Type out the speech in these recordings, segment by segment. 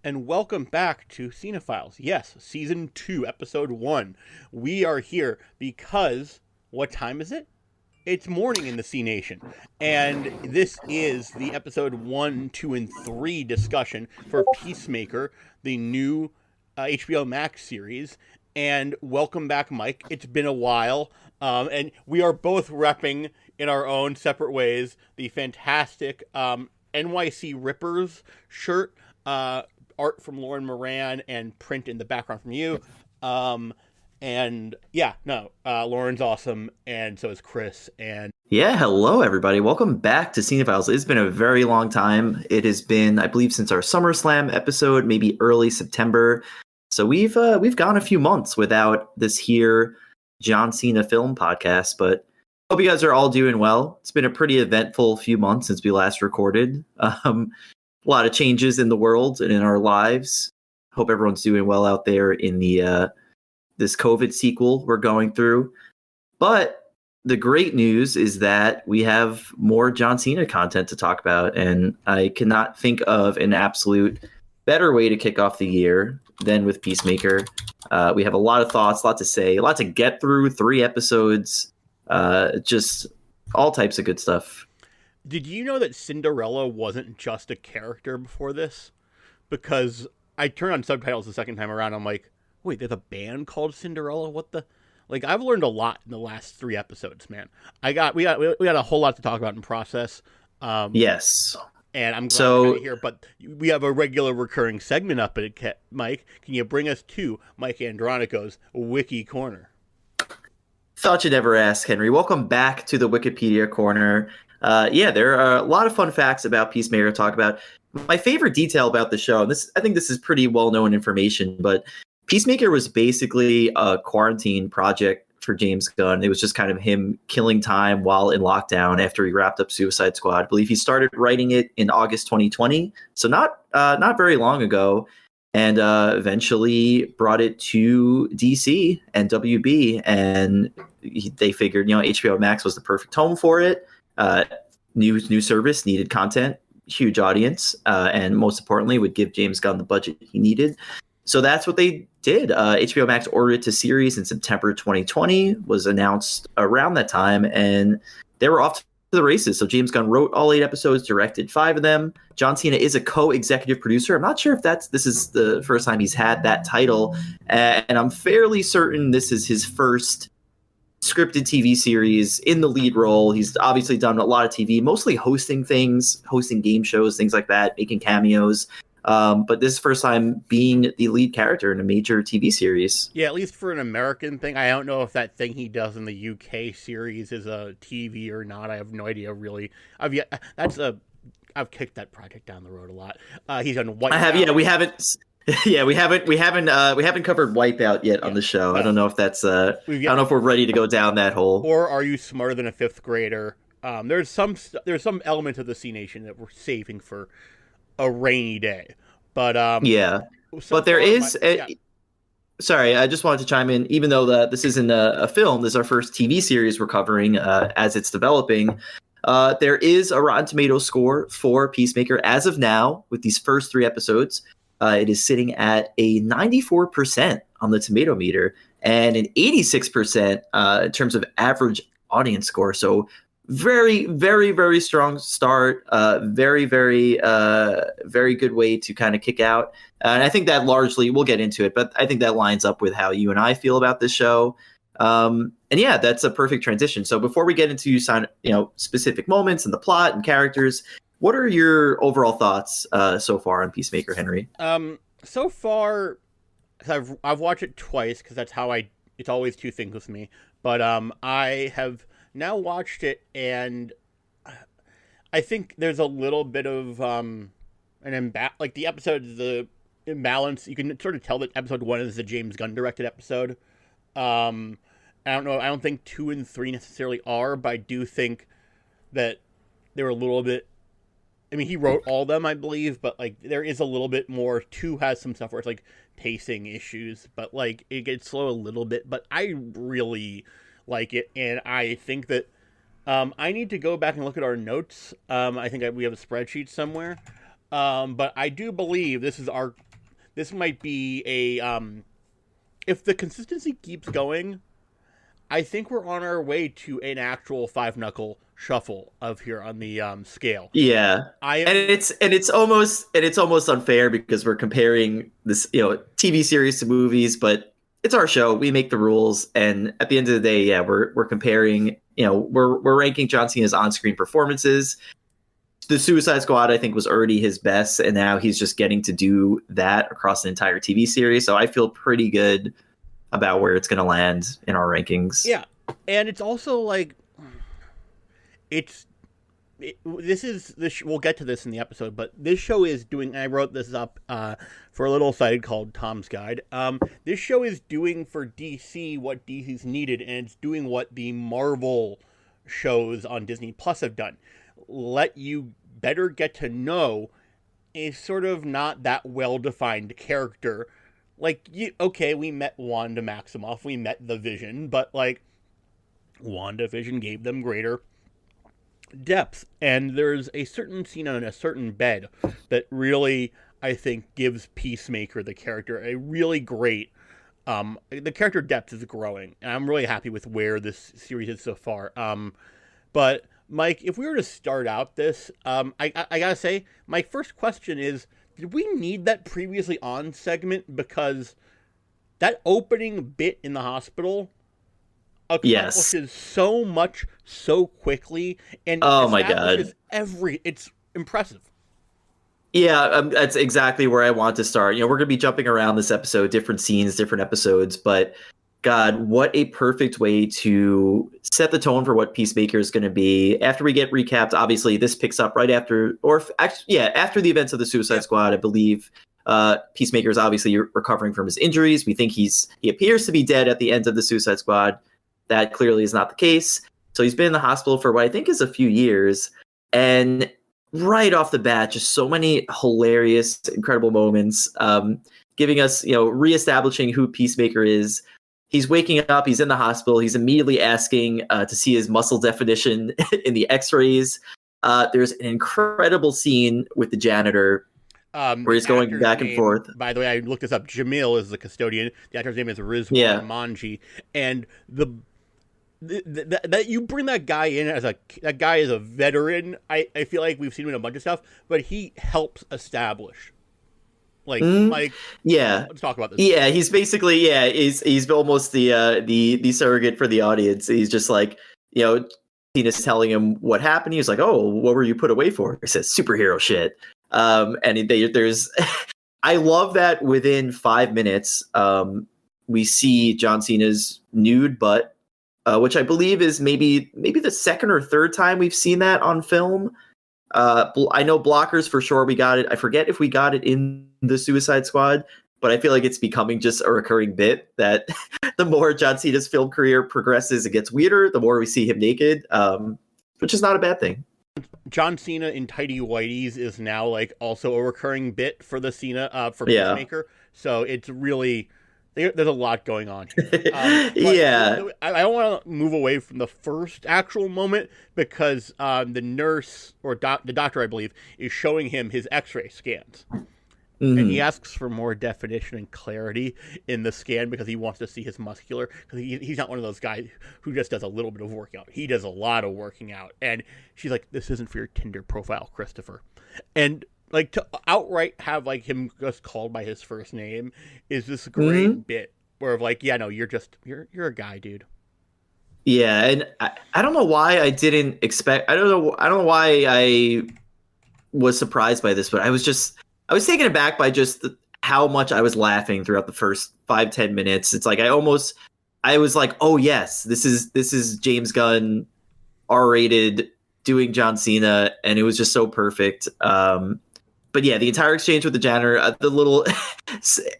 and welcome back to Cinephiles. Yes, Season 2, Episode 1. We are here because, what time is it? It's morning in the C Nation, and this is the Episode 1, 2, and 3 discussion for Peacemaker, the new HBO Max series. And welcome back, Mike. It's been a while, and we are both repping in our own separate ways the fantastic NYC Rippers shirt, art from Lauren Moran, and print in the background from you. Lauren's awesome, and so is Chris. And yeah, hello everybody. Welcome back to Cinephiles. It's been a very long time. It has been, I believe, since our SummerSlam episode, maybe early September. So we've gone a few months without this here John Cena film podcast, but hope you guys are all doing well. It's been a pretty eventful few months since we last recorded. A lot of changes in the world and in our lives. Hope everyone's doing well out there in the this COVID sequel we're going through. But the great news is that we have more John Cena content to talk about, and I cannot think of an absolute better way to kick off the year than with Peacemaker. We have a lot of thoughts, a lot to say, a lot to get through, 3 episodes, just all types of good stuff. did you know that Cinderella wasn't just a character before this? Because I turned on subtitles the second time around, I'm like, wait, there's a band called Cinderella? What the? Like, I've learned a lot in the last 3 episodes, man. We got a whole lot to talk about in process. Yes. And I'm glad to have you here, but we have a regular recurring segment up at it, Mike. Can you bring us to Mike Andronico's Wiki Corner? Thought you'd never ask, Henry. Welcome back to the Wikipedia Corner. There are a lot of fun facts about Peacemaker to talk about. My favorite detail about the show, and I think this is pretty well-known information, but Peacemaker was basically a quarantine project for James Gunn. It was just kind of him killing time while in lockdown after he wrapped up Suicide Squad. I believe he started writing it in August 2020, so not very long ago, and eventually brought it to DC and WB, and they figured, HBO Max was the perfect home for it. New service, needed content, huge audience, and most importantly, would give James Gunn the budget he needed. So that's what they did. HBO Max ordered it to series in September 2020, was announced around that time, and they were off to the races. So James Gunn wrote all 8 episodes, directed 5 of them. John Cena is a co-executive producer. I'm not sure if this is the first time he's had that title, and I'm fairly certain this is his first scripted TV series in the lead role. He's obviously done a lot of TV, mostly hosting game shows, things like that, making cameos. But this is the first time being the lead character in a major TV series. Yeah, at least for an American thing. I don't know if that thing he does in the UK series is a TV or not. I have no idea, really. I've kicked that project down the road a lot. He's on White. I have. Yeah, we haven't. Yeah, we haven't covered Wipeout yet on the show. I don't know if that's. I don't know if we're ready to go down that hole. Or Are You Smarter Than a Fifth Grader? There's some element of the C Nation that we're saving for a rainy day, but but there is. Sorry, I just wanted to chime in. Even though this isn't a film, this is our first TV series we're covering as it's developing. There is a Rotten Tomatoes score for Peacemaker as of now with these first 3 episodes. It is sitting at a 94% on the tomato meter and an 86% in terms of average audience score. So very, very, very strong start. Very, very, very good way to kind of kick out. And I think that largely, we'll get into it, but I think that lines up with how you and I feel about this show. And yeah, that's a perfect transition. So before we get into specific moments and the plot and characters, what are your overall thoughts so far on Peacemaker, Henry? So far, I've watched it twice because that's how it's always 2 things with me. But I have now watched it, and I think there's a little bit of like the episodes, the imbalance. You can sort of tell that episode 1 is the James Gunn directed episode. I don't know. I don't think 2 and 3 necessarily are, but I do think that they were a little bit. I mean, he wrote all of them, I believe, but like there is a little bit more. 2 has some stuff where it's like pacing issues, but like it gets slow a little bit. But I really like it, and I think that I need to go back and look at our notes. I think we have a spreadsheet somewhere, but I do believe this is our this might be a if the consistency keeps going, I think we're on our way to an actual five knuckle shuffle of here on the scale. Yeah, and it's almost unfair because we're comparing this TV series to movies, but it's our show. We make the rules, and at the end of the day, yeah, we're comparing. We're ranking John Cena's on-screen performances. The Suicide Squad, I think, was already his best, and now he's just getting to do that across an entire TV series. So I feel pretty good about where it's going to land in our rankings. Yeah, and it's also like we'll get to this in the episode, but this show is doing. I wrote this up for a little site called Tom's Guide. This show is doing for DC what DC's needed, and it's doing what the Marvel shows on Disney Plus have done. Let you better get to know a sort of not that well-defined character. Like, we met Wanda Maximoff, we met the Vision, but, like, WandaVision gave them greater depth. And there's a certain scene on a certain bed that really, I think, gives Peacemaker, the character, a really great... the character depth is growing, and I'm really happy with where this series is so far. But... Mike, if we were to start out this, I gotta say, my first question is, did we need that previously on segment? Because that opening bit in the hospital accomplishes so much so quickly, and oh my god, it's impressive. Yeah, that's exactly where I want to start. We're gonna be jumping around this episode, different scenes, different episodes, but God, what a perfect way to set the tone for what Peacemaker is going to be. After we get recapped, obviously this picks up right after, after the events of the Suicide Squad, I believe. Peacemaker is obviously recovering from his injuries. We think he appears to be dead at the end of the Suicide Squad. That clearly is not the case. So he's been in the hospital for what I think is a few years. And right off the bat, just so many hilarious, incredible moments, giving us, reestablishing who Peacemaker is. He's waking up, he's in the hospital, he's immediately asking to see his muscle definition in the x-rays. There's an incredible scene with the janitor where he's going back and forth. By the way, I looked this up. Jamil is the custodian. The actor's name is Rizwan Manji. And that you bring that guy in that guy is a veteran. I feel like we've seen him in a bunch of stuff, but he helps establish. Let's talk about this. Yeah, he's basically he's almost the surrogate for the audience. He's just like, Cena's telling him what happened. He's like, "Oh, what were you put away for?" He says, "Superhero shit." And there's, I love that within 5 minutes, we see John Cena's nude butt, which I believe is maybe the second or third time we've seen that on film. I know Blockers for sure we got it. I forget if we got it in the Suicide Squad, but I feel like it's becoming just a recurring bit that the more John Cena's film career progresses, it gets weirder, the more we see him naked, which is not a bad thing. John Cena in tighty whities is now also a recurring bit for the Cena for Peacemaker. So it's really... There's a lot going on here. I don't want to move away from the first actual moment because the nurse, or the doctor, I believe, is showing him his x-ray scans. Mm-hmm. And he asks for more definition and clarity in the scan because he wants to see his muscular. Because he's not one of those guys who just does a little bit of working out. He does a lot of working out. And she's like, "This isn't for your Tinder profile, Christopher." And... to outright have him just called by his first name is this great bit where you're a guy, dude. Yeah, and I don't know why I didn't expect. I don't know why I was surprised by this, but I was taken aback by just how much I was laughing throughout the first 5-10 minutes. It's I was like, oh yes, this is James Gunn, R-rated, doing John Cena, and it was just so perfect. But yeah, the entire exchange with the janitor, the little,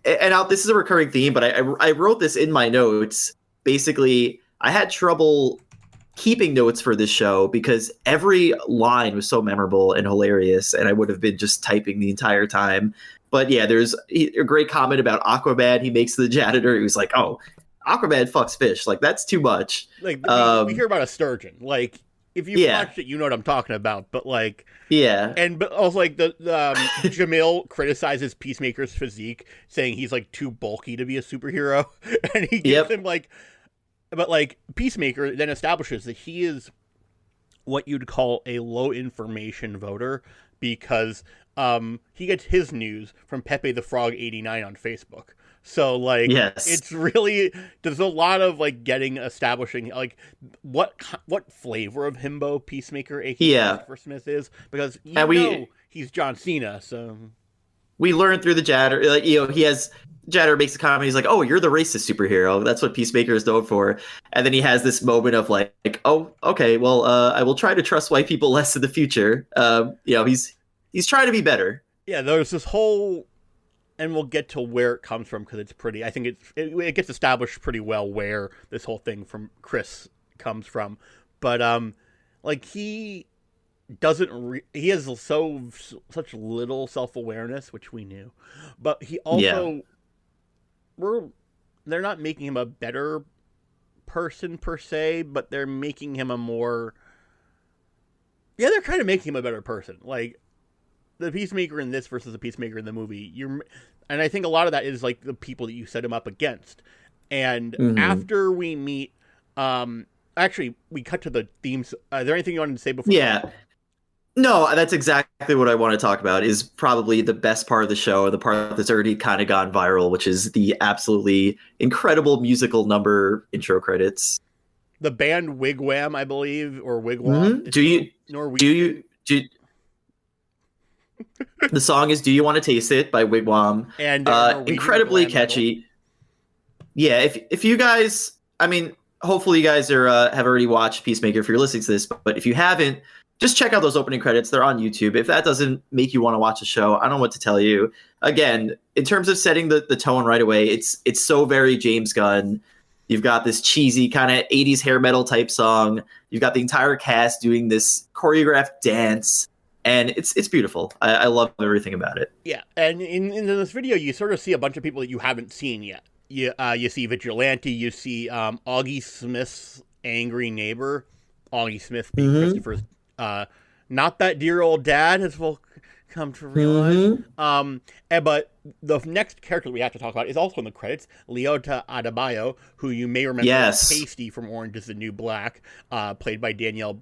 and this is a recurring theme, but I wrote this in my notes. Basically, I had trouble keeping notes for this show because every line was so memorable and hilarious, and I would have been just typing the entire time. But yeah, there's a great comment about Aquaman. He makes the janitor. He was like, "Oh, Aquaman fucks fish. That's too much." We hear about a sturgeon. if you've watched it, you know what I'm talking about. But like, but also like the Jamil criticizes Peacemaker's physique, saying he's like too bulky to be a superhero, and he gives him like, but like Peacemaker then establishes that he is what you'd call a low information voter because he gets his news from Pepe the Frog 89 on Facebook. So like it's really, there's a lot of like establishing like what flavor of himbo Peacemaker aka Christopher Smith is, because know he's John Cena. So we learned through the Jadder, like, you know, Jadder makes a comment, he's like, oh, you're the racist superhero, that's what Peacemaker is known for. And then he has this moment of like oh, okay, well, I will try to trust white people less in the future. You know, he's trying to be better. Yeah, there's this whole, and we'll get to where it comes from because it's pretty. I think it gets established pretty well where this whole thing from Chris comes from, but like he doesn't. He has such little self-awareness, which we knew, but he also they're not making him a better person per se, but they're making him a more. Yeah, they're kind of making him a better person, like. The Peacemaker in this versus the Peacemaker in the movie, and I think a lot of that is like the people that you set him up against. And after we meet, actually, we cut to the themes. Is there anything you wanted to say before? Yeah, no, that's exactly what I want to talk about. Is probably the best part of the show, the part that's already kind of gone viral, which is the absolutely incredible musical number intro credits. The band Wigwam, I believe, or Wigwam. Do you? The song is "Do You Want to Taste It" by Wigwam, and incredibly catchy. Yeah, if you guys, I mean, hopefully you guys are have already watched Peacemaker if you're listening to this, but if you haven't, just check out those opening credits. They're on YouTube. If that doesn't make you want to watch the show, I don't know what to tell you. Again, in terms of setting the tone right away, it's so very James Gunn. You've got this cheesy kind of 80s hair metal type song. You've got the entire cast doing this choreographed dance. And it's beautiful. I love everything about it. Yeah, and in this video, you sort of see a bunch of people that you haven't seen yet. You see Vigilante, you see Augie Smith's angry neighbor, Augie Smith being Christopher's not that dear old dad, as we'll come to realize. But the next character we have to talk about is also in the credits, Leota Adebayo, who you may remember as Tasty from Orange is the New Black, played by Danielle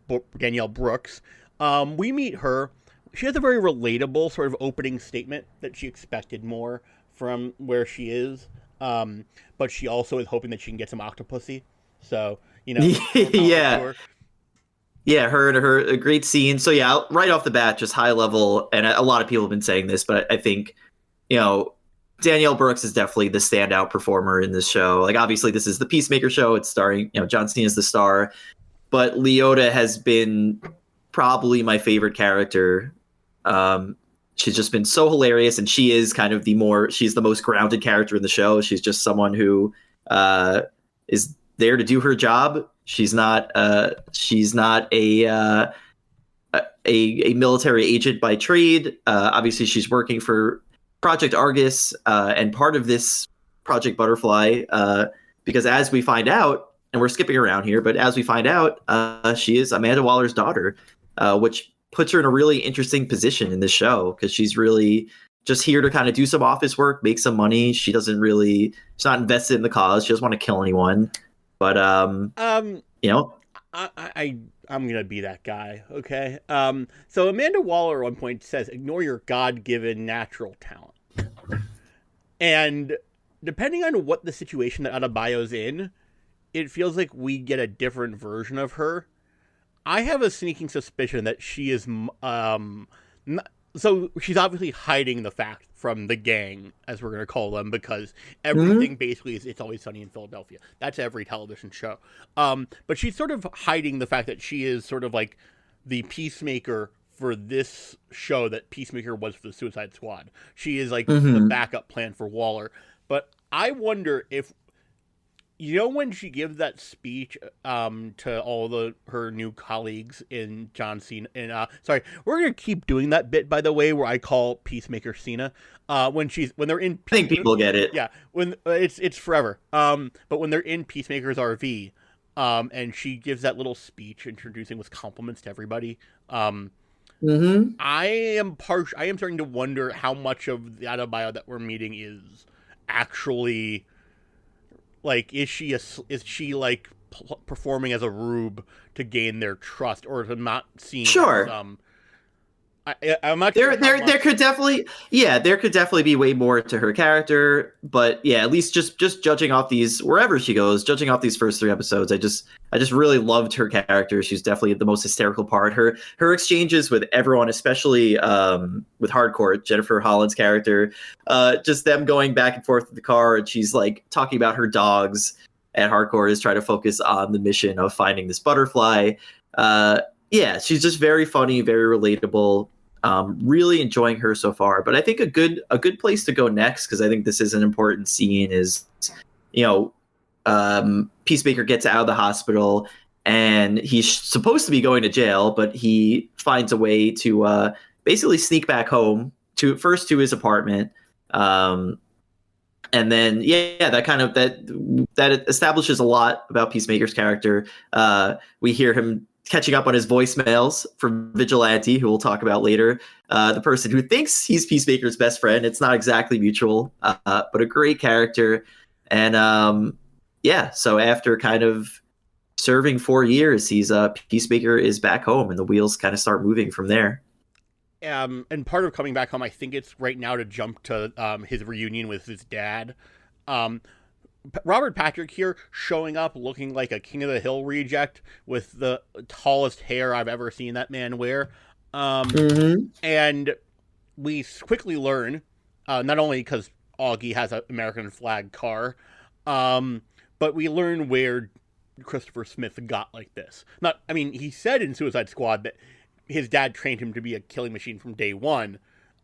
Brooks. We meet her. She has a very relatable sort of opening statement that she expected more from where she is. But she also is hoping that she can get some octopussy. So, you know. Yeah, her a great scene. So yeah, right off the bat, just high level, and a lot of people have been saying this, but I think, you know, Danielle Brooks is definitely the standout performer in this show. Like, obviously this is the Peacemaker show. It's starring, you know, John Cena is the star, but Leota has been probably my favorite character. She's just been so hilarious, and she is kind of she's the most grounded character in the show. She's just someone who is there to do her job. She's not a military agent by trade. Obviously she's working for Project Argus, and part of this Project Butterfly, because as we find out, and we're skipping around here, but as we find out, she is Amanda Waller's daughter, which puts her in a really interesting position in this show, because she's really just here to kind of do some office work, make some money. She's not invested in the cause. She doesn't want to kill anyone. But, you know, I'm going to be that guy. Okay. So Amanda Waller at one point says, ignore your God-given natural talent. And depending on what the situation that Adebayo's in, it feels like we get a different version of her. I have a sneaking suspicion that she is, so she's obviously hiding the fact from the gang, as we're going to call them, because everything basically is It's Always Sunny in Philadelphia. That's every television show. But she's sort of hiding the fact that she is sort of like the Peacemaker for this show that Peacemaker was for the Suicide Squad. She is like the backup plan for Waller. But I wonder if, you know, when she gives that speech to all her new colleagues in John Cena, and sorry, we're gonna keep doing that bit, by the way, where I call Peacemaker Cena. When they're in, I think people get it. Yeah, when it's forever. But when they're in Peacemaker's RV, And she gives that little speech introducing with compliments to everybody. Mm-hmm. I am starting to wonder how much of the Adebayo that we're meeting is actually like, is she like performing as a rube to gain their trust, or to not seeing Sure. I'm not There, sure there could definitely, there could definitely be way more to her character, but yeah, at least just judging off these, wherever she goes, judging off these first 3 episodes, I just really loved her character. She's definitely the most hysterical part. Her exchanges with everyone, especially with Hardcore, Jennifer Holland's character, just them going back and forth in the car, and she's like talking about her dogs, and Hardcore is trying to focus on the mission of finding this butterfly. Yeah, she's just very funny, very relatable. Really enjoying her so far. But I think a good place to go next, because I think this is an important scene, is, Peacemaker gets out of the hospital and he's supposed to be going to jail, but he finds a way to basically sneak back home to his apartment. And then that establishes a lot about Peacemaker's character. We hear him catching up on his voicemails from Vigilante, who we'll talk about later. The person who thinks he's Peacemaker's best friend. It's not exactly mutual, but a great character. And so after kind of serving 4 years, he's Peacemaker is back home, and the wheels kind of start moving from there. And part of coming back home, I think it's right now to jump to his reunion with his dad. Robert Patrick here showing up looking like a King of the Hill reject with the tallest hair I've ever seen that man wear. And we quickly learn, not only because Augie has an American flag car, but we learn where Christopher Smith got like this. He said in Suicide Squad that his dad trained him to be a killing machine from day one,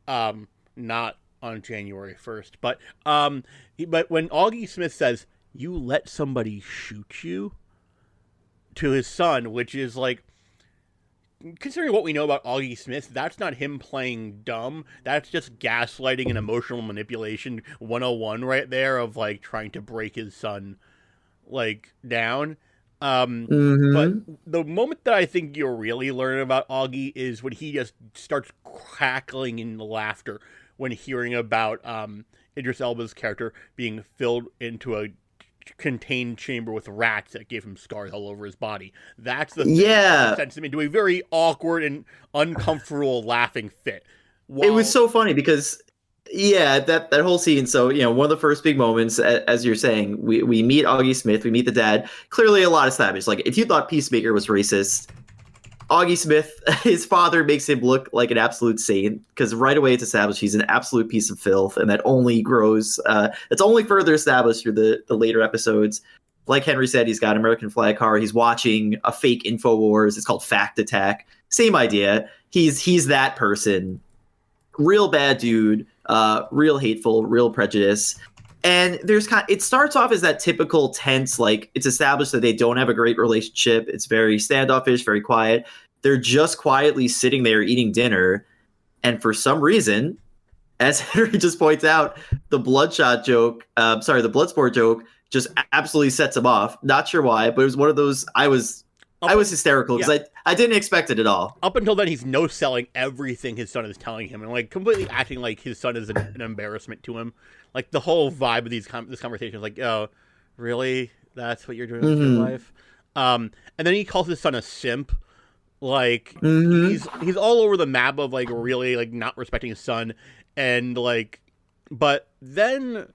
not on January 1st. But when Augie Smith says, "You let somebody shoot you," to his son, which is like, considering what we know about Augie Smith, that's not him playing dumb. That's just gaslighting and emotional manipulation 101 right there, of like trying to break his son like down. But the moment that I think you'll really learn about Augie is when he just starts crackling in laughter when hearing about Idris Elba's character being filled into a contained chamber with rats that gave him scars all over his body. That's the thing that sends him into a very awkward and uncomfortable laughing fit. It was so funny because that whole scene. So, one of the first big moments, as you're saying, we meet Augie Smith, we meet the dad. Clearly a lot established. Like, if you thought Peacemaker was racist, Augie Smith, his father, makes him look like an absolute saint, because right away it's established he's an absolute piece of filth, and that only grows. It's only further established through the later episodes. Like Henry said, he's got an American flag car. He's watching a fake InfoWars. It's called Fact Attack. Same idea. He's that person. Real bad dude. Real hateful. Real prejudice. And it starts off as that typical tense, like, it's established that they don't have a great relationship. It's very standoffish, very quiet. They're just quietly sitting there eating dinner. And for some reason, as Henry just points out, the Bloodsport joke just absolutely sets him off. Not sure why, but it was one of those, I was hysterical because I didn't expect it at all. Up until then, he's no-selling everything his son is telling him and like completely acting like his son is an embarrassment to him. Like, the whole vibe of this conversation is like, oh, really? That's what you're doing with your life? And then he calls his son a simp. Like, he's all over the map of like really like not respecting his son, and like, but then,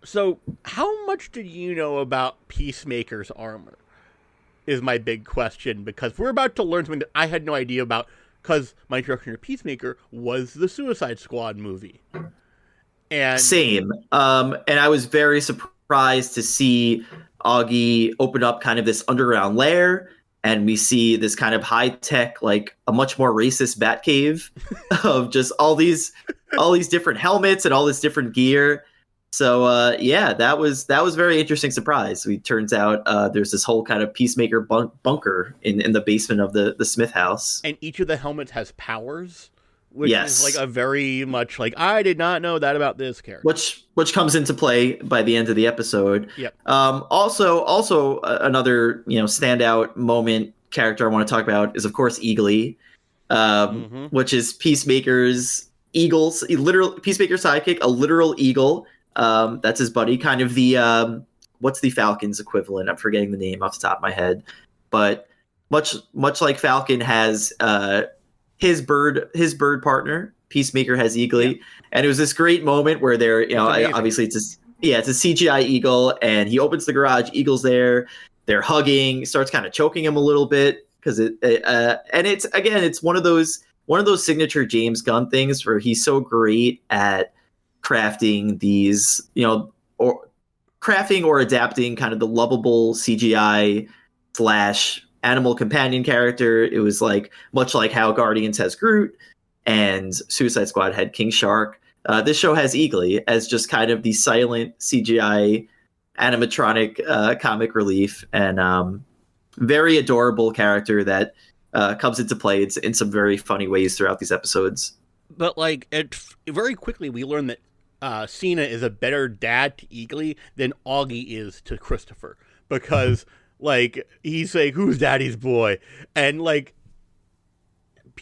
so how much did you know about Peacemaker's armor? Is my big question, because we're about to learn something that I had no idea about, because my introduction to Peacemaker was the Suicide Squad movie. And same. And I was very surprised to see Augie open up kind of this underground lair, and we see this kind of high tech, like a much more racist Batcave of just all these different helmets and all this different gear. So that was a very interesting surprise. It turns out there's this whole kind of Peacemaker bunker in the basement of the Smith house, and each of the helmets has powers. which is like a very much like, I did not know that about this character. Which comes into play by the end of the episode. Yep. Also another standout moment character I want to talk about is of course Eagley, which is Peacemaker's Peacemaker's sidekick, a literal eagle. That's his buddy, kind of the what's the Falcon's equivalent? I'm forgetting the name off the top of my head, but much like Falcon has his bird partner, Peacemaker has Eagley, and it was this great moment where they're obviously it's a CGI eagle, and he opens the garage, Eagle's there, they're hugging, starts kind of choking him a little bit because it's one of those signature James Gunn things where he's so great at crafting these crafting or adapting kind of the lovable CGI / animal companion character. It was like much like how Guardians has Groot and Suicide Squad had King Shark. This show has Eagley as just kind of the silent CGI animatronic comic relief, and very adorable character that comes into play in some very funny ways throughout these episodes. But like very quickly we learn that Cena is a better dad to Eagley than Augie is to Christopher, because like he's like, who's daddy's boy? And like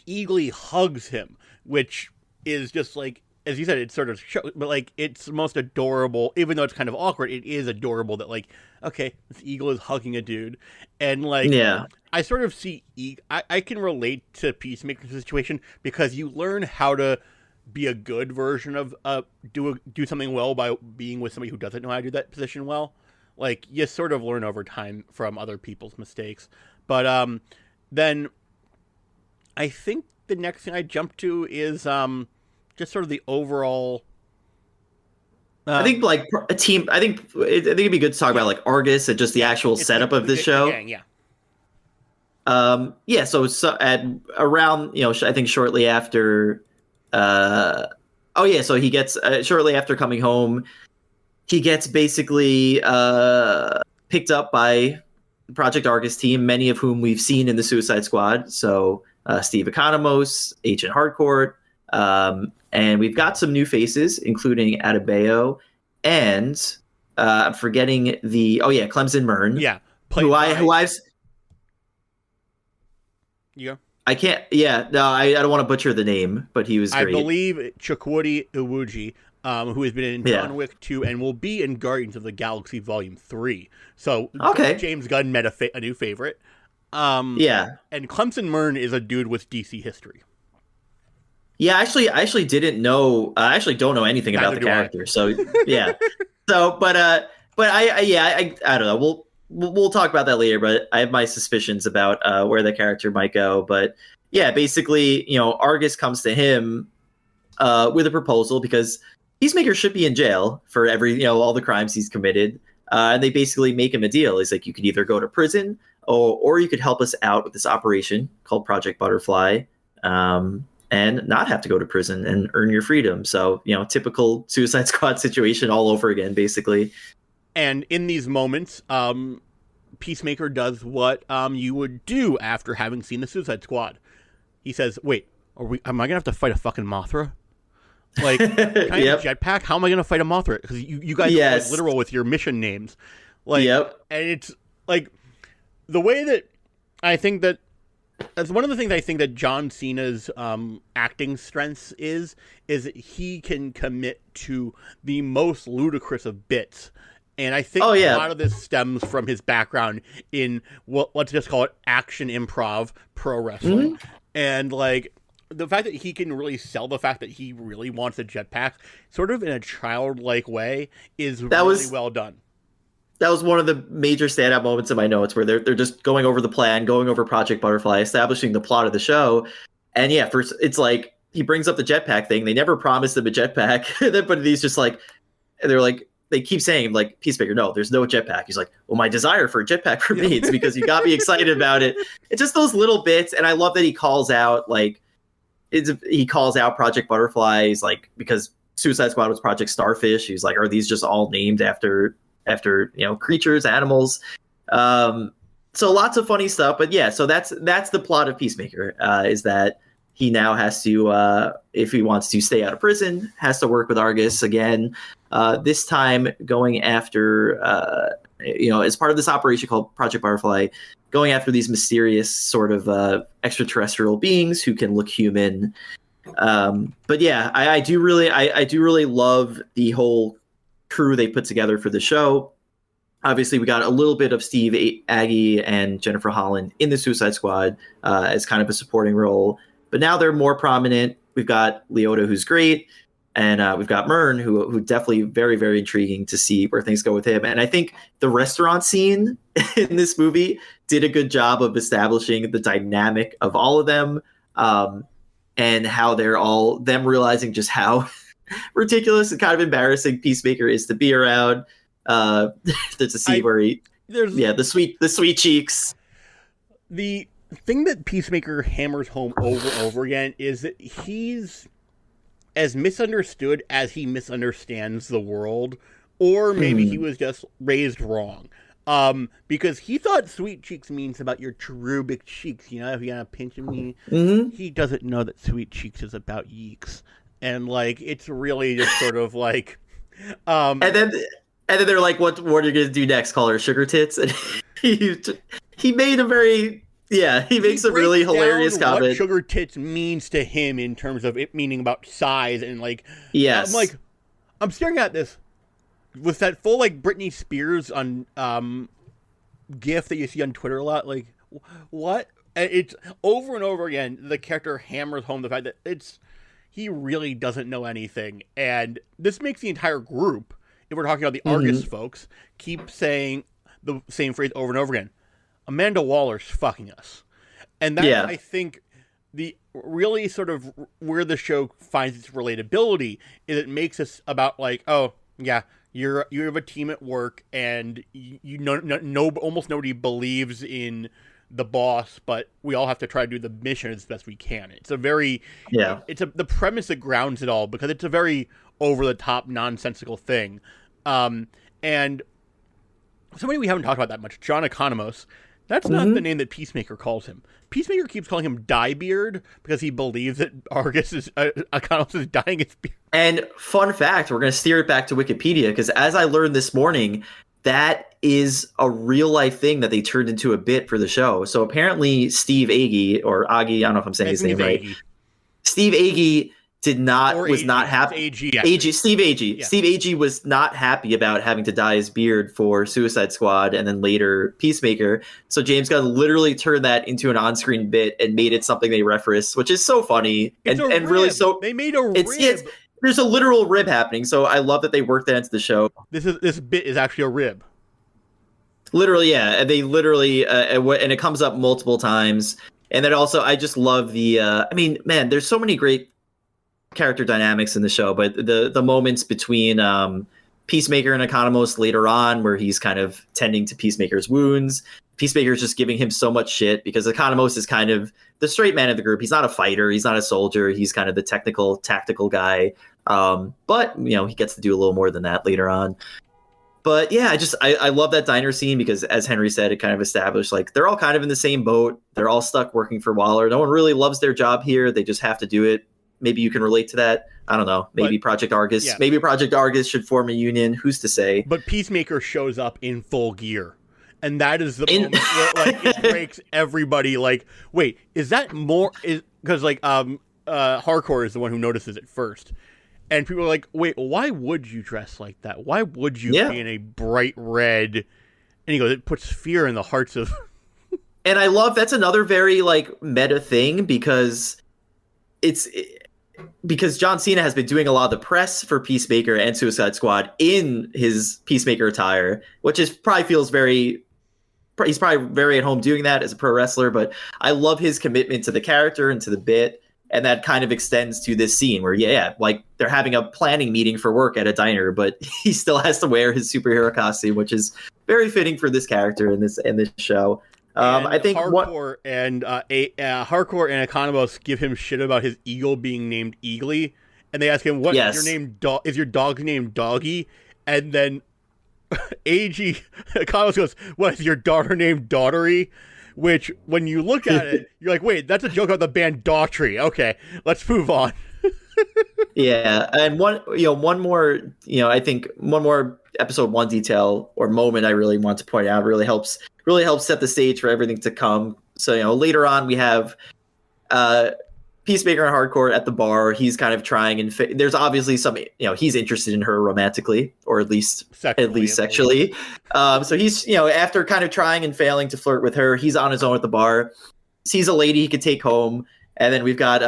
Eagley hugs him, which is just like, as you said, it's sort of but like it's the most adorable, even though it's kind of awkward, it is adorable that like, okay, this eagle is hugging a dude. And like, I sort of see I can relate to Peacemaker's situation because you learn how to be a good version of do something well by being with somebody who doesn't know how to do that position well. Like, you sort of learn over time from other people's mistakes. But then I think the next thing I jump to is just sort of the overall. I think like a team. I think it'd be good to talk about like Argus and just the actual setup of this show. Yeah. So at around I think shortly after. So he gets shortly after coming home. He gets basically picked up by the Project Argus team, many of whom we've seen in the Suicide Squad. So Steve Economos, Agent Hardcourt, and we've got some new faces, including Adebayo, and I'm forgetting Clemson Mern. Yeah, who I've. Yeah. I can't. Yeah, no, I don't want to butcher the name, but he was great. I believe Chukwudi Iwuji, who has been in John Wick 2 and will be in Guardians of the Galaxy Volume 3. So James Gunn met a new favorite. And Clemson Mern is a dude with DC history. Yeah, I actually didn't know. I actually don't know anything about the character. So yeah. But I don't know. We'll talk about that later, but I have my suspicions about where the character might go. But yeah, basically, Argus comes to him with a proposal because Peacemaker should be in jail for all the crimes he's committed. And they basically make him a deal. It's like, you could either go to prison or you could help us out with this operation called Project Butterfly, and not have to go to prison and earn your freedom. So, typical Suicide Squad situation all over again, basically. And in these moments, Peacemaker does what you would do after having seen the Suicide Squad. He says, wait, am I going to have to fight a fucking Mothra? Like, can I have a jetpack? How am I going to fight a Mothra? Because you guys are like literal with your mission names. Like, and it's like the way that I think that's one of the things I think that John Cena's acting strengths is that he can commit to the most ludicrous of bits. And I think a lot of this stems from his background in let's just call it action improv pro wrestling. Mm-hmm. And like the fact that he can really sell the fact that he really wants a jetpack sort of in a childlike way is really well done. That was one of the major standout moments in my notes where they're just going over the plan, going over Project Butterfly, establishing the plot of the show. And first it's like he brings up the jetpack thing. They never promised him a jetpack, but he's just like, they're like, they keep saying like, Peacemaker, no, there's no jetpack. He's like, well, my desire for a jetpack remains because you got me excited about it. It's just those little bits. And I love that he calls out Project Butterfly. He's like, because Suicide Squad was Project Starfish. He's like, are these just all named after creatures, animals? So lots of funny stuff. But yeah, so that's the plot of Peacemaker, is that he now has to, if he wants to stay out of prison, has to work with Argus again. This time going after, as part of this operation called Project Butterfly, going after these mysterious sort of extraterrestrial beings who can look human. But yeah, I do really love the whole crew they put together for the show. Obviously, we got a little bit of Steve Agee and Jennifer Holland in the Suicide Squad as kind of a supporting role. But now they're more prominent. We've got Leota, who's great. And we've got Myrn, who definitely very, very intriguing to see where things go with him. And I think the restaurant scene in this movie did a good job of establishing the dynamic of all of them, and how they're all them realizing just how ridiculous and kind of embarrassing Peacemaker is to be around. There's a scene where the sweet cheeks. The thing that Peacemaker hammers home over and over again is that he's as misunderstood as he misunderstands the world, or maybe he was just raised wrong. Because he thought sweet cheeks means about your cherubic cheeks, if you got a pinch of me. Mm-hmm. He doesn't know that sweet cheeks is about yeeks. And, it's really just sort of and then they're like, what are you going to do next? Call her sugar tits? And he made a very... Yeah, he makes a really hilarious comment. What sugar tits means to him in terms of it meaning about size and yes. I'm staring at this with that full Britney Spears on GIF that you see on Twitter a lot. What? And it's over and over again. The character hammers home the fact that he really doesn't know anything, and this makes the entire group, if we're talking about the Argus folks, keep saying the same phrase over and over again. Amanda Waller's fucking us. And that's, I think, the really sort of where the show finds its relatability is it makes us about oh, yeah, you have a team at work and almost nobody believes in the boss, but we all have to try to do the mission as best we can. It's a very, the premise that grounds it all, because it's a very over-the-top, nonsensical thing. And somebody we haven't talked about that much, John Economos. That's not the name that Peacemaker calls him. Peacemaker keeps calling him Diebeard because he believes that Economos is dyeing his beard. And fun fact, we're going to steer it back to Wikipedia, because as I learned this morning, that is a real life thing that they turned into a bit for the show. So apparently Steve Agee, or Agee, I don't know if I'm saying his name right. Steve Agee Steve Agee. Yeah. Steve Agee was not happy about having to dye his beard for Suicide Squad and then later Peacemaker. So James Gunn literally turned that into an on-screen bit and made it something they reference, which is so funny and really so. They made a rib. There's a literal rib happening, so I love that they worked that into the show. This bit is actually a rib. Literally, yeah. They literally, and it comes up multiple times. And then also, I just love the. There's so many great character dynamics in the show, but the moments between Peacemaker and Economos later on, where he's kind of tending to Peacemaker's wounds. Peacemaker's just giving him so much shit because Economos is kind of the straight man of the group. He's not a fighter. He's not a soldier. He's kind of the technical, tactical guy. But he gets to do a little more than that later on. But yeah, I love that diner scene because, as Henry said, it kind of established they're all kind of in the same boat. They're all stuck working for Waller. No one really loves their job here. They just have to do it. Maybe you can relate to that. I don't know. Maybe Project Argus. Yeah. Maybe Project Argus should form a union. Who's to say? But Peacemaker shows up in full gear. And that is the moment where it breaks everybody. Wait, is that more? Because Hardcore is the one who notices it first. And people are like, wait, why would you dress like that? Why would you be in a bright red? And he goes, it puts fear in the hearts of... And I love, that's another very meta thing because because John Cena has been doing a lot of the press for Peacemaker and Suicide Squad in his Peacemaker attire, which he's probably very at home doing that as a pro wrestler, but I love his commitment to the character and to the bit. And that kind of extends to this scene where, they're having a planning meeting for work at a diner, but he still has to wear his superhero costume, which is very fitting for this character in this show. I think Hardcore and Economos give him shit about his eagle being named Eagley, and they ask him, "What is your name? Is your dog's name Doggy?" And then Economos goes, "What is your daughter named Daughtery?" which when you look at it, you're like, wait, that's a joke about the band Daughtry. Okay, let's move on. Yeah, and one more, I think one more episode 1 detail or moment I really want to point out really helps set the stage for everything to come. So, later on we have Peacemaker and Hardcore at the bar. He's kind of trying, and there's obviously some, he's interested in her romantically, or at least sexually. So he's, after kind of trying and failing to flirt with her, he's on his own at the bar, sees a lady he could take home, and then we've got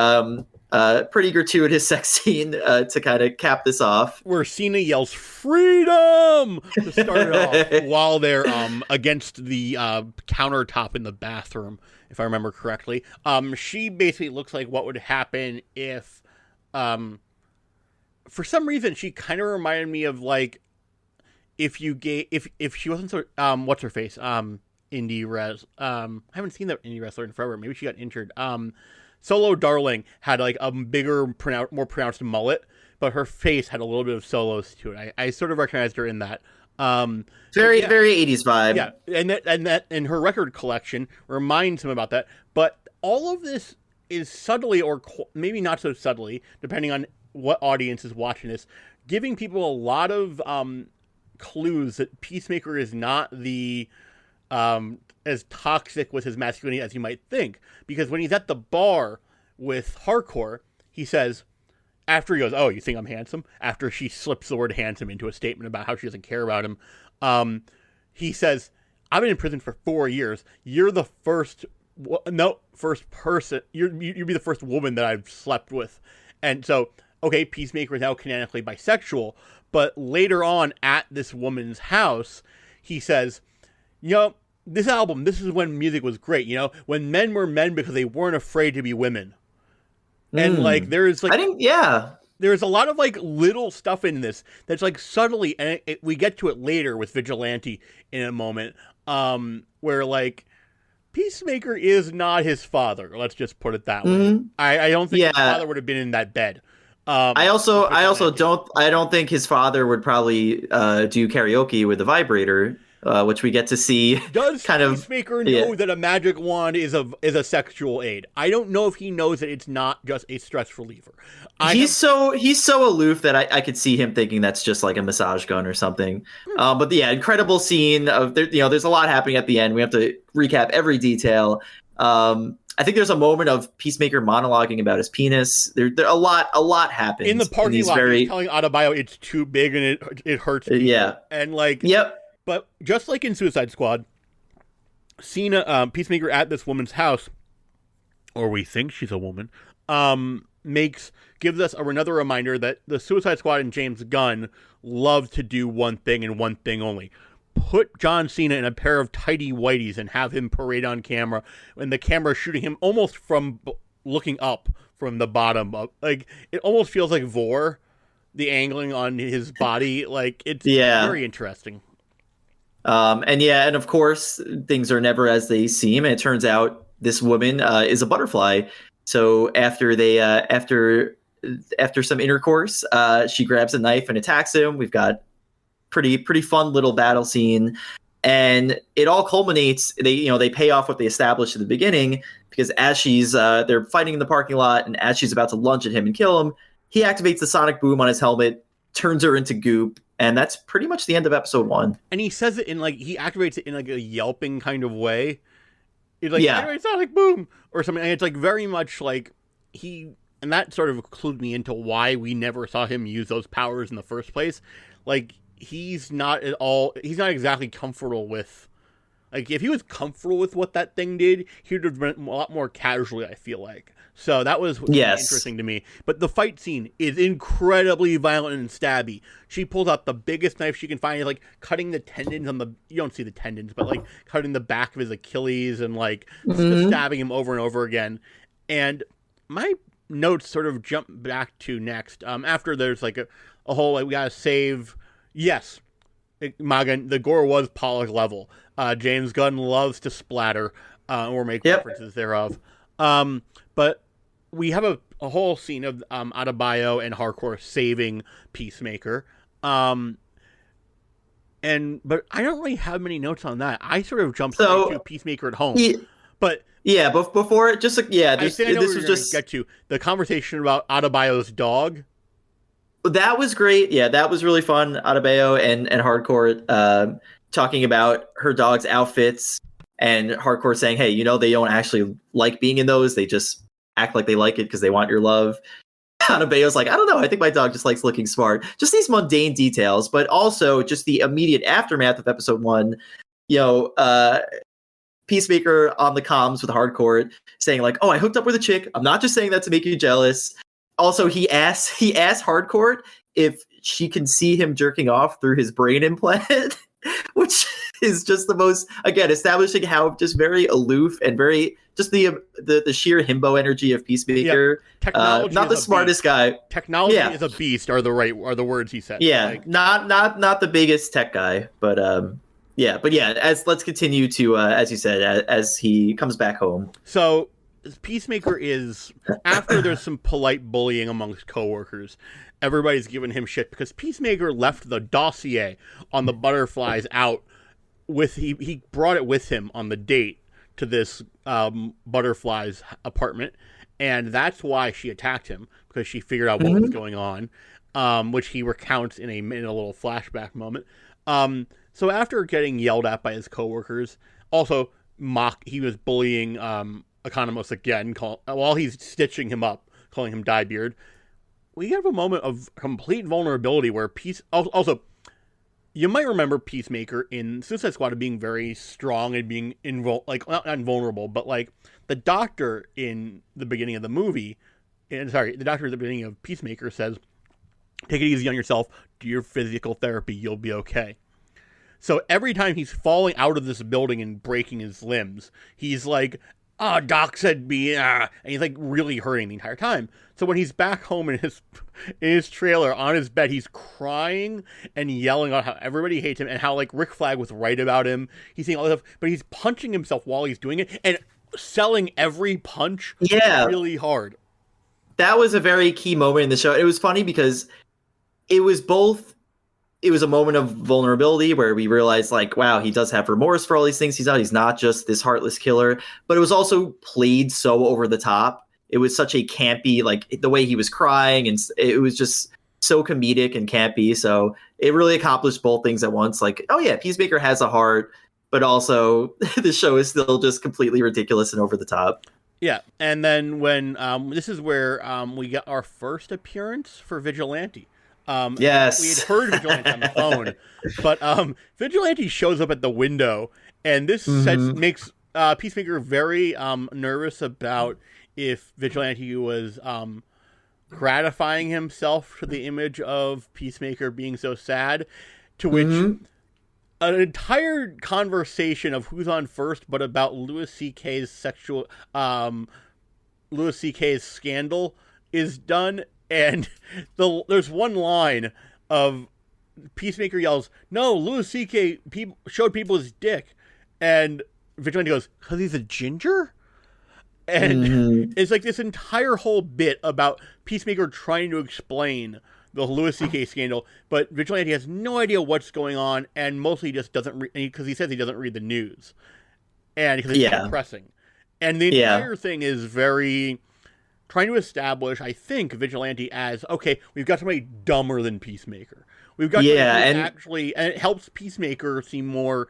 pretty gratuitous sex scene to kind of cap this off, where Cena yells "freedom" to start it off while they're against the countertop in the bathroom, if I remember correctly. She basically looks like what would happen if, for some reason, she kind of reminded me of like if she wasn't so what's her face indie res I haven't seen that indie wrestler in forever. Maybe she got injured. Solo Darling had like a bigger, more pronounced mullet, but her face had a little bit of Solo's to it. I sort of recognized her in that. Very 80s vibe. Yeah, and that and her record collection reminds him about that. But all of this is subtly, or maybe not so subtly, depending on what audience is watching this, giving people a lot of clues that Peacemaker is not the as toxic with his masculinity as you might think. Because when he's at the bar with Hardcore, he says, after he goes, "Oh, you think I'm handsome?" After she slips the word handsome into a statement about how she doesn't care about him, he says, "I've been in prison for 4 years. You're the first person. You'd be the first woman that I've slept with." And so, okay, Peacemaker is now canonically bisexual, but later on at this woman's house, he says, this album, this is when music was great, when men were men because they weren't afraid to be women. And like, there's like, there's a lot of like little stuff in this that's like subtly, and we get to it later with Vigilante in a moment, where like Peacemaker is not his father. Let's just put it that way. I don't think his father would have been in that bed. I don't think his father would probably do karaoke with the vibrator. Which we get to see. Does Peacemaker know that a magic wand is a sexual aid? I don't know if he knows that it's not just a stress reliever. He's so aloof that I could see him thinking that's just like a massage gun or something. But yeah, incredible scene of there's a lot happening at the end. We have to recap every detail. I think there's a moment of Peacemaker monologuing about his penis. There a lot happens in the parking lot. He's telling Adebayo it's too big and it hurts people. Yeah, and like But just like in Suicide Squad, Peacemaker at this woman's house, or we think she's a woman, gives us another reminder that the Suicide Squad and James Gunn love to do one thing and one thing only. Put John Cena in a pair of tighty whities and have him parade on camera, and the camera shooting him almost from looking up from the bottom up. Like, it almost feels like Vor, the angling on his body. Like, it's very interesting. And of course, things are never as they seem. And it turns out this woman is a butterfly. So after some intercourse, she grabs a knife and attacks him. We've got pretty fun little battle scene, and it all culminates. They pay off what they established at the beginning, because as they're fighting in the parking lot, and as she's about to lunge at him and kill him, he activates the sonic boom on his helmet, turns her into goop. And that's pretty much the end of episode 1. And he says it he activates it in like a yelping kind of way. It's like, activate sonic boom or something. And it's like very much like and that sort of clued me into why we never saw him use those powers in the first place. Like, he's not exactly comfortable with, like, if he was comfortable with what that thing did, he would have been a lot more casually, I feel like. So that was interesting to me. But the fight scene is incredibly violent and stabby. She pulls out the biggest knife she can find, like cutting the tendons on you don't see the tendons, but like cutting the back of his Achilles and like just stabbing him over and over again. And my notes sort of jump back to next. After there's like a whole, like, we gotta save. Yes, Magan, the gore was Pollock level. James Gunn loves to splatter or make references thereof. But we have a whole scene of Adebayo and Hardcore saving Peacemaker. But I don't really have many notes on that. I sort of jumped straight to Peacemaker at home. But yeah, but before just like, yeah, I think I know this where was you're going to just get to the conversation about Adebayo's dog. that was great. Yeah, that was really fun. Adebayo and Hardcore talking about her dog's outfits, and Hardcore saying, "Hey, they don't actually like being in those. They just act like they like it because they want your love." Adebayo's like, "I don't know. I think my dog just likes looking smart." Just these mundane details, but also just the immediate aftermath of episode 1. You know, Peacemaker on the comms with Hardcore saying like, "Oh, I hooked up with a chick. I'm not just saying that to make you jealous." Also, he asks Hardcore if she can see him jerking off through his brain implant, which is just the most, again, establishing how just very aloof and very just the sheer himbo energy of Peacemaker. Technology not is the a smartest beast. guy. Technology Yeah. is a beast are the words he said. Yeah, Like, not the biggest tech guy, but as let's continue to as you said, as he comes back home. so Peacemaker is, after there's some polite bullying amongst coworkers, everybody's giving him shit because Peacemaker left the dossier on the butterflies out with he brought it with him on the date to this butterflies apartment, and that's why she attacked him, because she figured out what was going on, which he recounts in a little flashback moment. So after getting yelled at by his coworkers, also he was bullying Economos again, while he's stitching him up, calling him Diebeard. We have a moment of complete vulnerability where also, you might remember Peacemaker in Suicide Squad being very strong and being not invulnerable, but like the doctor in the beginning of the movie, the doctor at the beginning of Peacemaker says, "Take it easy on yourself. Do your physical therapy. You'll be okay." So every time he's falling out of this building and breaking his limbs, he's like, "Oh, Doc said me," and he's like really hurting the entire time. So when he's back home in his trailer on his bed, he's crying and yelling about how everybody hates him and how like Rick Flag was right about him. He's saying all this stuff, but he's punching himself while he's doing it and selling every punch really hard. That was a very key moment in the show. It was funny because it was a moment of vulnerability where we realized like, wow, he does have remorse for all these things he's done. He's not just this heartless killer, but it was also played so over the top. It was such a campy, like the way he was crying, and it was just so comedic and campy. So it really accomplished both things at once. Like, oh yeah, Peacemaker has a heart, but also the show is still just completely ridiculous and over the top. Yeah, and then when this is where we got our first appearance for Vigilante. Yes. We had heard Vigilante on the phone, but Vigilante shows up at the window, and this makes Peacemaker very nervous about if Vigilante was gratifying himself to the image of Peacemaker being so sad, to which an entire conversation of who's on first, but about Louis C.K.'s scandal is done. And there's one line of Peacemaker yells, "No, Louis C.K. showed people his dick," and Vigilante goes, "'Cause he's a ginger?" And it's like this entire whole bit about Peacemaker trying to explain the Louis C.K. scandal, but Vigilante has no idea what's going on, and mostly just doesn't because he says he doesn't read the news, and because it's depressing. And the entire thing is very trying to establish, I think, Vigilante as, okay, we've got somebody dumber than Peacemaker. We've got somebody and it helps Peacemaker seem more,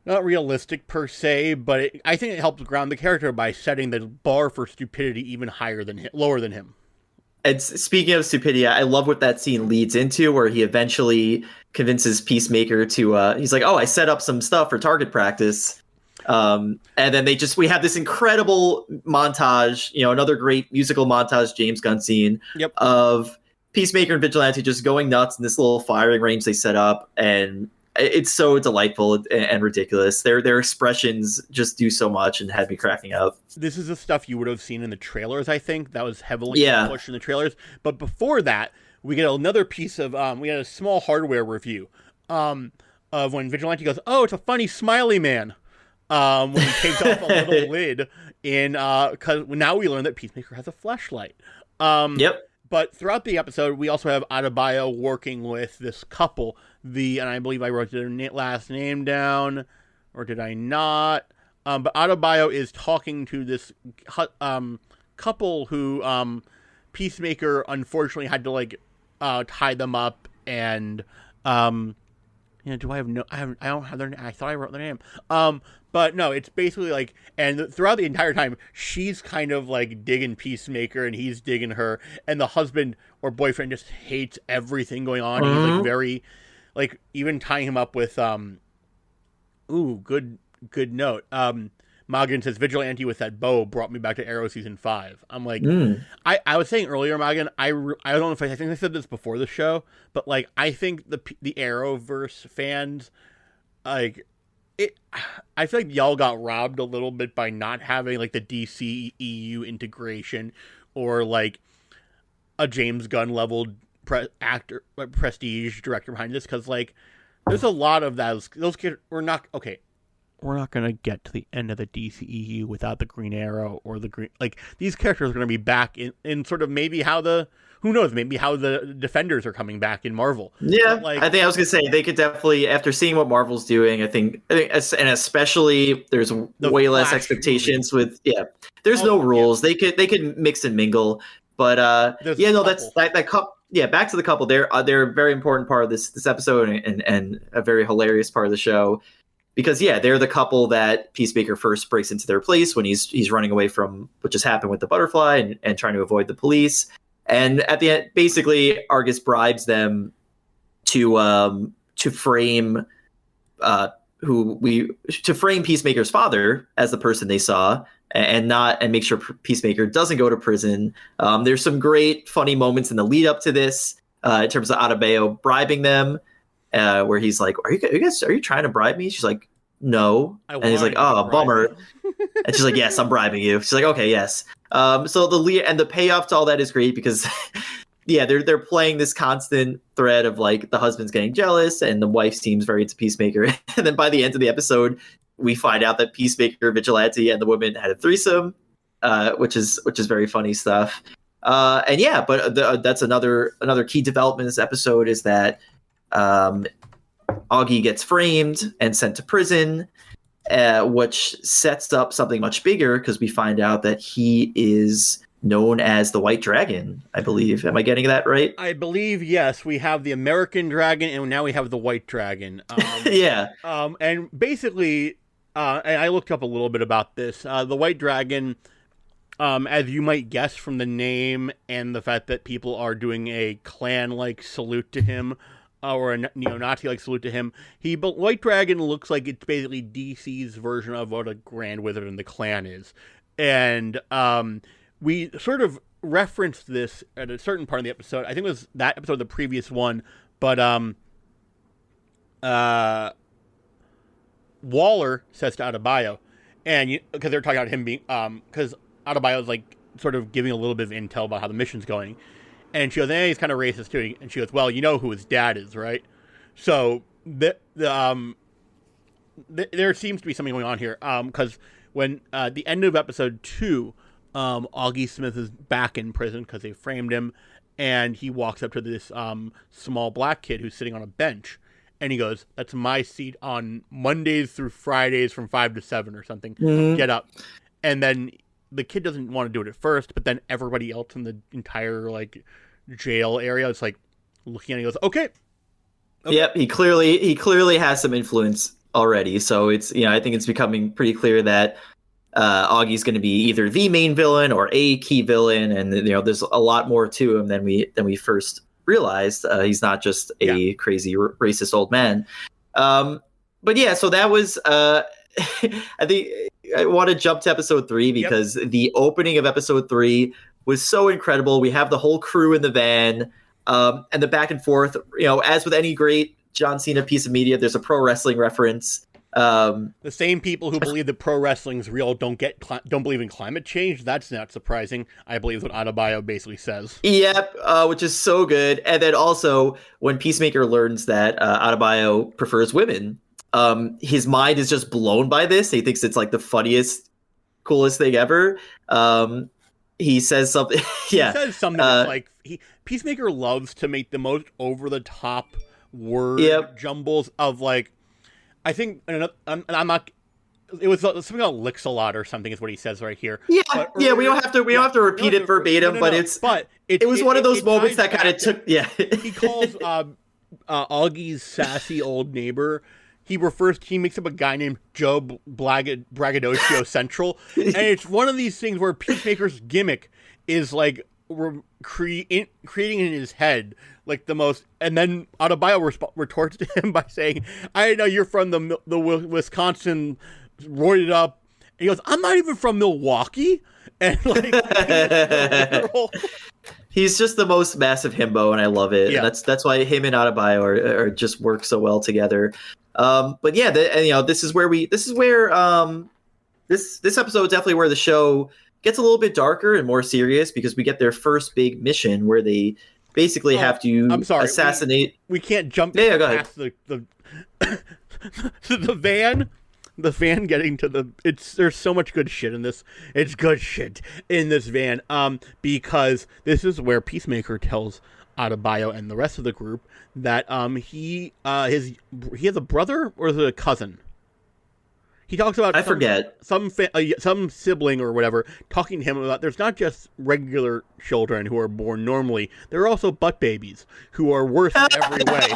not realistic per se, but I think it helps ground the character by setting the bar for stupidity even lower than him. And speaking of stupidity, I love what that scene leads into, where he eventually convinces Peacemaker to, he's like, "Oh, I set up some stuff for target practice." And then we have this incredible montage, another great musical montage, James Gunn scene of Peacemaker and Vigilante just going nuts in this little firing range they set up. And it's so delightful and ridiculous. Their expressions just do so much and had me cracking up. This is the stuff you would have seen in the trailers, I think. That was heavily pushed in the trailers. But before that, we get another piece of, we had a small hardware review of when Vigilante goes, "Oh, it's a funny smiley man." When he takes off a little lid because now we learn that Peacemaker has a fleshlight. But throughout the episode, we also have Adebayo working with this couple, and I believe I wrote their last name down, or did I not? But Adebayo is talking to this couple who Peacemaker unfortunately had to like tie them up and do I have no? I don't have their name. I thought I wrote their name. But no, it's basically like, and throughout the entire time, she's kind of like digging Peacemaker, and he's digging her, and the husband or boyfriend just hates everything going on. He's like very, like even tying him up with good note. Magan says Vigilante with that bow brought me back to Arrow season 5. I'm like, I was saying earlier, Magan, I don't know if I think I said this before the show, but like I think the Arrowverse fans, like it, I feel like y'all got robbed a little bit by not having like the DC EU integration or like a James Gunn level prestige director behind this, because like there's a lot of those kids. We're not going to get to the end of the DCEU without the Green Arrow or the Green... Like, these characters are going to be back in sort of maybe how the... Who knows? Maybe how the Defenders are coming back in Marvel. Yeah, like, I think I was going to say, they could definitely, after seeing what Marvel's doing, I think and especially there's way less expectations movie. There's no rules. Yeah. They could mix and mingle. But, that's that couple... Yeah, back to the couple. They're a very important part of this episode and a very hilarious part of the show. Because they're the couple that Peacemaker first breaks into their place when he's running away from what just happened with the butterfly and trying to avoid the police. And at the end, basically, Argus bribes them to frame Peacemaker's father as the person they saw, and make sure Peacemaker doesn't go to prison. There's some great funny moments in the lead up to this in terms of Adebayo bribing them. Where he's like, are you trying to bribe me? She's like, no. And he's like, oh, bummer. And she's like, yes, I'm bribing you. She's like, okay, yes. So the payoff to all that is great because, they're playing this constant thread of like the husband's getting jealous and the wife seems very into Peacemaker. And then by the end of the episode, we find out that Peacemaker, Vigilante, and the woman had a threesome, which is very funny stuff. That's another key development in this episode is that Augie gets framed and sent to prison, which sets up something much bigger because we find out that he is known as the White Dragon, I believe. Am I getting that right? I believe, yes. We have the American Dragon, and now we have the White Dragon. And basically, and I looked up a little bit about this. The White Dragon, as you might guess from the name and the fact that people are doing a clan-like salute to him, or a neo-Nazi-like salute to him, White Dragon looks like it's basically DC's version of what a Grand Wizard and the Clan is. And we sort of referenced this at a certain part of the episode. I think it was that episode, the previous one, but Waller says to Adebayo, and because they're talking about him being, because Adebayo's like sort of giving a little bit of intel about how the mission's going. And she goes, he's kind of racist too. And she goes, well, you know who his dad is, right? So there seems to be something going on here. Because when at the end of episode 2, Augie Smith is back in prison because they framed him, and he walks up to this small black kid who's sitting on a bench, and he goes, "That's my seat on Mondays through Fridays from 5 to 7 or something. Mm-hmm. Get up." And then the kid doesn't want to do it at first, but then everybody else in the entire like jail area is like looking at it and goes, okay. Yep, he clearly has some influence already. So it's I think it's becoming pretty clear that Augie's going to be either the main villain or a key villain, and there's a lot more to him than we first realized. He's not just a crazy racist old man. But yeah, so that was I think I want to jump to episode 3 because the opening of episode 3 was so incredible. We have the whole crew in the van, and the back and forth. As with any great John Cena piece of media, there's a pro wrestling reference. The same people who believe that pro wrestling's real don't believe in climate change. That's not surprising. I believe what Adebayo basically says. Yep, which is so good. And then also when Peacemaker learns that Adebayo prefers women, his mind is just blown by this. He thinks it's like the funniest, coolest thing ever. He says something. He says something like Peacemaker loves to make the most over the top word jumbles of like. I think I'm not. it was something about licks a lot or something is what he says right here. Yeah, But yeah. We earlier- don't have to repeat it verbatim, but it was one of those moments that kind of took. Yeah, he calls Augie's sassy old neighbor. He makes up a guy named Joe Braggadocio Central, and it's one of these things where Peacemaker's gimmick is like creating in his head like the most, and then Adebayo retorts to him by saying, "I know you're from the Wisconsin roided up." And he goes, "I'm not even from Milwaukee," and like he's just the most massive himbo, and I love it. Yeah. And that's why him and Adebayo are just work so well together. But yeah, this episode is definitely where the show gets a little bit darker and more serious, because we get their first big mission where they basically have to assassinate. We can't jump go past ahead. the van. The van getting to there's so much good shit in this. It's good shit in this van. Because this is where Peacemaker tells Adebayo and the rest of the group that he has a brother, or is it a cousin? He talks about some sibling or whatever talking to him about there's not just regular children who are born normally. There are also butt babies who are worse in every way.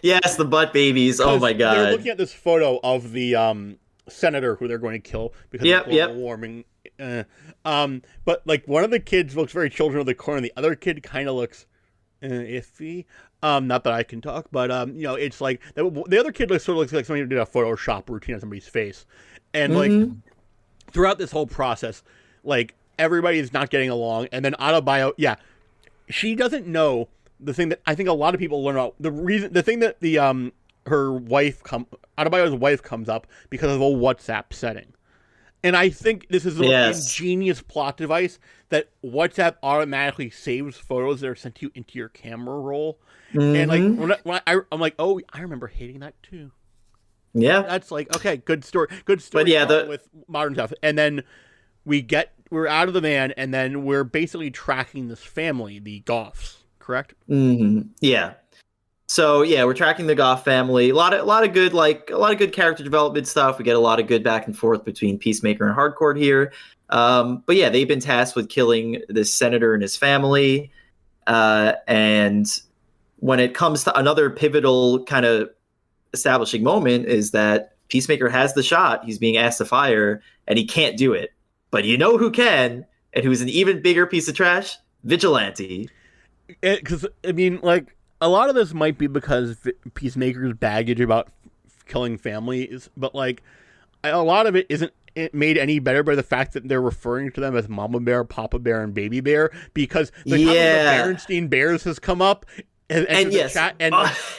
Yes, the butt babies. Oh my god! They're looking at this photo of the senator who they're going to kill because of global warming. But like one of the kids looks very children of the corn, and the other kid kind of looks iffy. Not that I can talk, but it's like the other kid looks like somebody who did a Photoshop routine on somebody's face, and like throughout this whole process, like everybody is not getting along, and then Adebayo, she doesn't know the thing that I think a lot of people learn about the thing that Adebayo's wife comes up because of a WhatsApp setting. And I think this is an ingenious plot device that WhatsApp automatically saves photos that are sent to you into your camera roll. And like I'm like, oh, I remember hating that too. Yeah, that's like okay, good story. But with modern stuff. And then we're out of the van, and then we're basically tracking this family, the Goffs, correct? Yeah. So yeah, we're tracking the Goff family. A lot of good character development stuff. We get a lot of good back and forth between Peacemaker and Hardcore here. But yeah, they've been tasked with killing this senator and his family. And when it comes to another pivotal kind of establishing moment is that Peacemaker has the shot. He's being asked to fire, and he can't do it. But you know who can, and who's an even bigger piece of trash? Vigilante. Because I mean, like. A lot of this might be because Peacemaker's baggage about killing families, but like a lot of it isn't made any better by the fact that they're referring to them as Mama Bear, Papa Bear, and Baby Bear, because the topic of Berenstein Bears has come up and the chat, and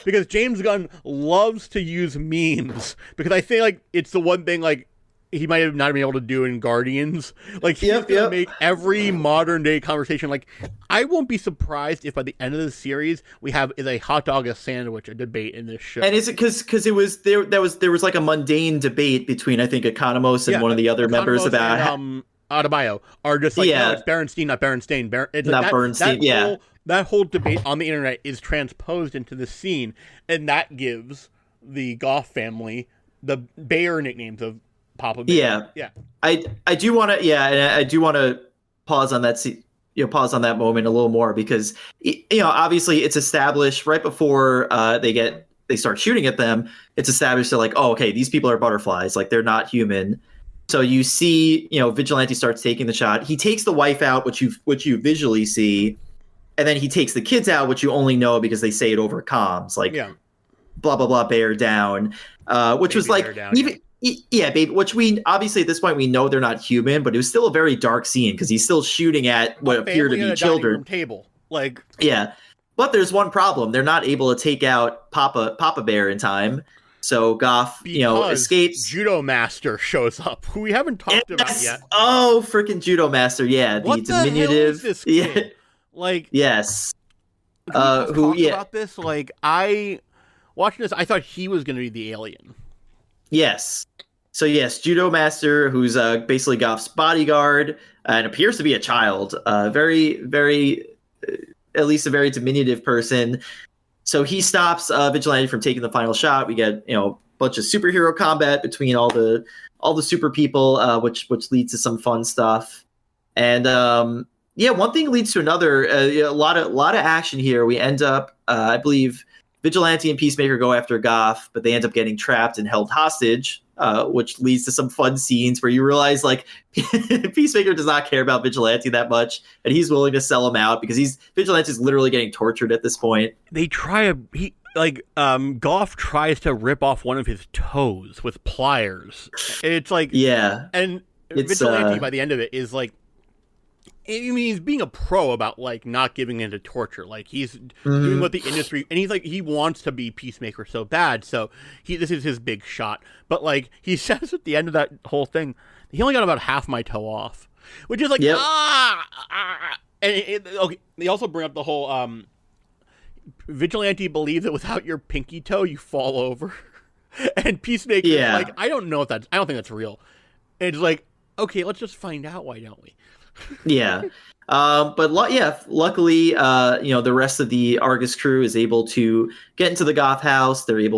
because James Gunn loves to use memes, because I think like it's the one thing like he might have not been able to do in Guardians. Like he's gonna make every modern day conversation. Like I won't be surprised if by the end of the series we have is a hot dog a sandwich a debate in this show. And is it because it was there was like a mundane debate between I think Economos and one of the other members about Adebayo are just like no, it's Berenstein, not Berenstain. Bernstein. That whole debate on the internet is transposed into the scene, and that gives the Goff family the Bear nicknames of Papa Bear. Yeah. I do want to pause on that moment a little more, because obviously it's established right before they start shooting at them. It's established that like, oh, okay, these people are butterflies, like they're not human. So you see, Vigilante starts taking the shot. He takes the wife out, which you visually see, and then he takes the kids out, which you only know because they say it over comms, like blah blah blah, bear down, which baby was like down, even. Yeah, baby. Which we obviously at this point we know they're not human, but it was still a very dark scene because he's still shooting at what appear to be children. Table, like but there's one problem: they're not able to take out Papa Bear in time. So Goff, escapes. Judo Master shows up, who we haven't talked about yet. Oh, freaking Judo Master! Yeah, what the diminutive. Hell is this kid? Like yes. Talk about this? Like watching this, I thought he was going to be the alien. Yes. So yes, Judo Master, who's basically Goff's bodyguard and appears to be a child, very, very, at least a very diminutive person. So he stops Vigilante from taking the final shot. We get, bunch of superhero combat between all the super people, which leads to some fun stuff. And one thing leads to another. A lot of action here. We end up, I believe, Vigilante and Peacemaker go after Goth, but they end up getting trapped and held hostage, which leads to some fun scenes where you realize, like, Peacemaker does not care about Vigilante that much, and he's willing to sell him out because Vigilante is literally getting tortured at this point. They Goth tries to rip off one of his toes with pliers. It's like, yeah, and Vigilante by the end of it is like, I mean, he's being a pro about, like, not giving in to torture. Like, he's doing what the industry, and he's like, he wants to be Peacemaker so bad, so this is his big shot. But, like, he says at the end of that whole thing, he only got about half my toe off, which is like, And okay, they also bring up the whole, Vigilante believes that without your pinky toe, you fall over. And Peacemaker is like, I don't think that's real. And it's like, okay, let's just find out, why don't we? Yeah. Luckily, the rest of the Argus crew is able to get into the Goth house. They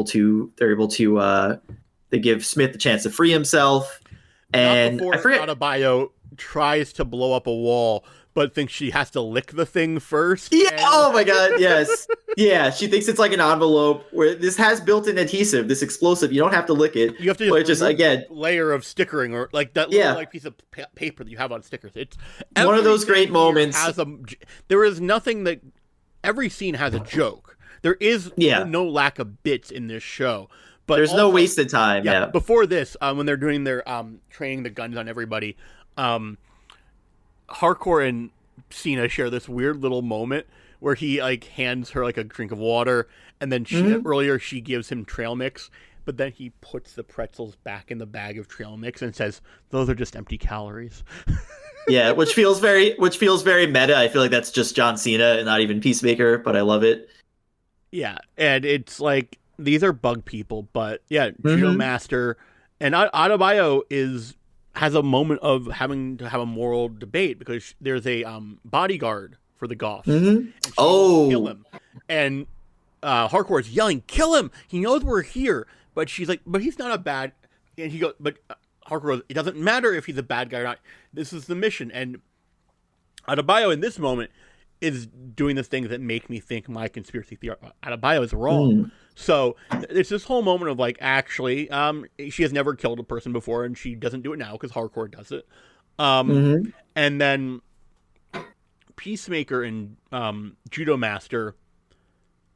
give Smith a chance to free himself. And I forget. Adebayo tries to blow up a wall, but thinks she has to lick the thing first. Yeah. Oh my God. Yes. Yeah. She thinks it's like an envelope where this has built-in adhesive, this explosive. You don't have to lick it. You have to just again layer of stickering or like that little like piece of paper that you have on stickers. It's one of those great moments. There is nothing that every scene has a joke. There is no lack of bits in this show. But there's no wasted time. Yeah. Before this, when they're doing their training the guns on everybody, Hardcore and Cena share this weird little moment where he like hands her like a drink of water, and then earlier she gives him trail mix, but then he puts the pretzels back in the bag of trail mix and says, "Those are just empty calories." Yeah, which feels very meta. I feel like that's just John Cena and not even Peacemaker, but I love it. Yeah, and it's like these are bug people, but yeah, Judo Master and Adebayo has a moment of having to have a moral debate because there's a bodyguard for the Goths. And she won't kill him. And Hardcore is yelling, "Kill him! He knows we're here." But she's like, "But he's not a bad..." And he goes, but Hardcore goes, "It doesn't matter if he's a bad guy or not. This is the mission." And Adebayo in this moment is doing the things that make me think my conspiracy theory Adebayo is wrong. So it's this whole moment of like, actually, she has never killed a person before, and she doesn't do it now because Hardcore does it. And then Peacemaker and Judo Master.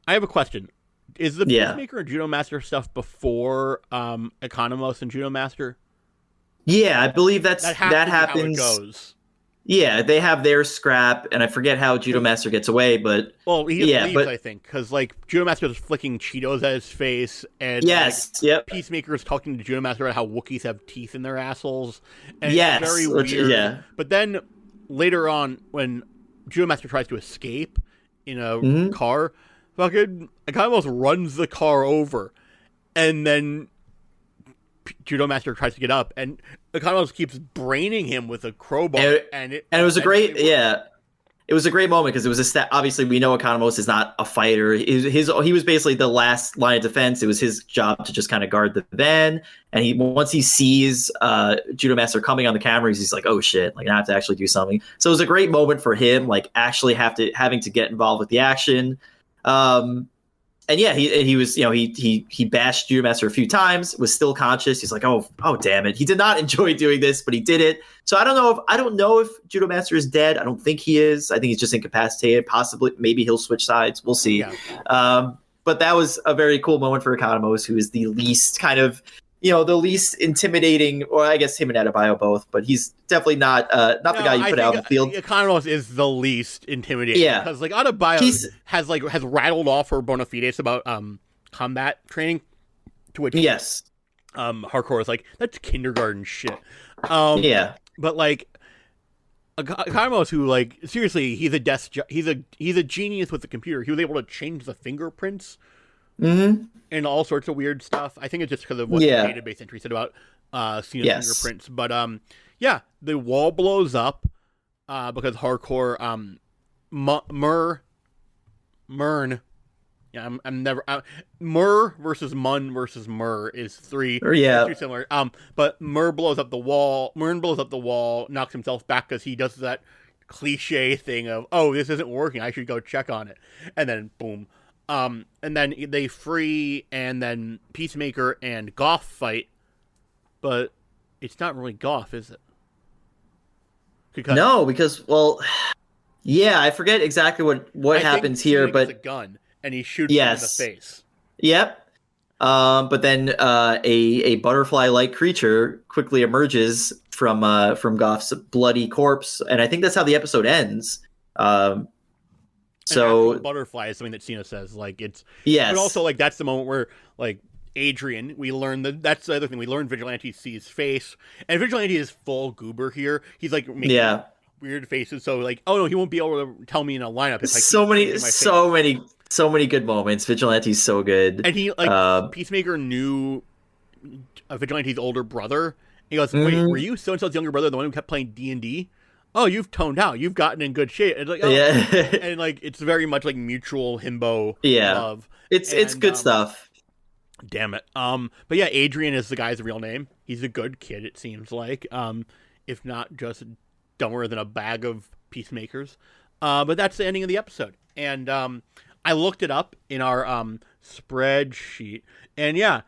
I have a question: is the Peacemaker and Judo Master stuff before Economos and Judo Master? Yeah, I believe that happens. How it goes. Yeah, they have their scrap, and I forget how Judo Master gets away, but... Well, he leaves, I think, because, like, Judo Master is flicking Cheetos at his face, and Peacemaker is talking to Judo Master about how Wookiees have teeth in their assholes, and it's very weird. Yeah. But then, later on, when Judo Master tries to escape in a car, fucking Economos runs the car over, and then Judo Master tries to get up, and Economos keeps braining him with a crowbar, and it was a great it was a great moment because it was obviously we know Economos is not a fighter. He was basically the last line of defense. It was his job to just kind of guard the van, and once he sees Judo Master coming on the cameras, he's like, "Oh shit! Like I have to actually do something." So it was a great moment for him, like actually having to get involved with the action. And yeah, he was, he bashed Judo Master a few times, was still conscious. He's like, oh, damn it. He did not enjoy doing this, but he did it. So I don't know if Judo Master is dead. I don't think he is. I think he's just incapacitated. Possibly, maybe he'll switch sides. We'll see. Yeah. But that was a very cool moment for Economos, who is the least kind of, the least intimidating, or I guess him and Adebayo both, but he's definitely not the guy you put out in the field. Economos is the least intimidating. Yeah. Because like Adebayo has rattled off her bona fides about combat training, to which Hardcore is like, that's kindergarten shit. But like Economos, who like seriously, he's a genius with the computer. He was able to change the fingerprints. And all sorts of weird stuff. I think it's just because of what the database entry said about Cena's fingerprints. But the wall blows up because Hardcore Mern Yeah, I'm never. Mur versus Mun versus Mur is three. Or yeah, Too similar. But Mur blows up the wall. Murn blows up the wall, knocks himself back because he does that cliche thing of, oh, this isn't working. I should go check on it, and then boom. And then they free, and then Peacemaker and Goff fight, but it's not really Goff, is it? no, because well, yeah, I forget exactly what happens here, but a gun and he shoots him in the face. Yep. But then a butterfly-like creature quickly emerges from Goff's bloody corpse, and I think that's how the episode ends. So butterfly is something that Cena says, like it's yes, but also like that's the moment where like Adrian, we learn that's the other thing we learn. Vigilante sees face, and Vigilante is full goober here. He's like making weird faces, so like, oh no, he won't be able to tell me in a lineup. It's like so many good moments. Vigilante's so good, and he like Peacemaker knew Vigilante's older brother. He goes, wait, were you so and so's younger brother, the one who kept playing D&D? Oh, you've toned out. You've gotten in good shape. It's like, oh. Yeah. And like it's very much like mutual himbo love. It's good stuff. Damn it. But yeah, Adrian is the guy's real name. He's a good kid, it seems like. If not just dumber than a bag of peacemakers. But that's the ending of the episode. And I looked it up in our spreadsheet. And yeah,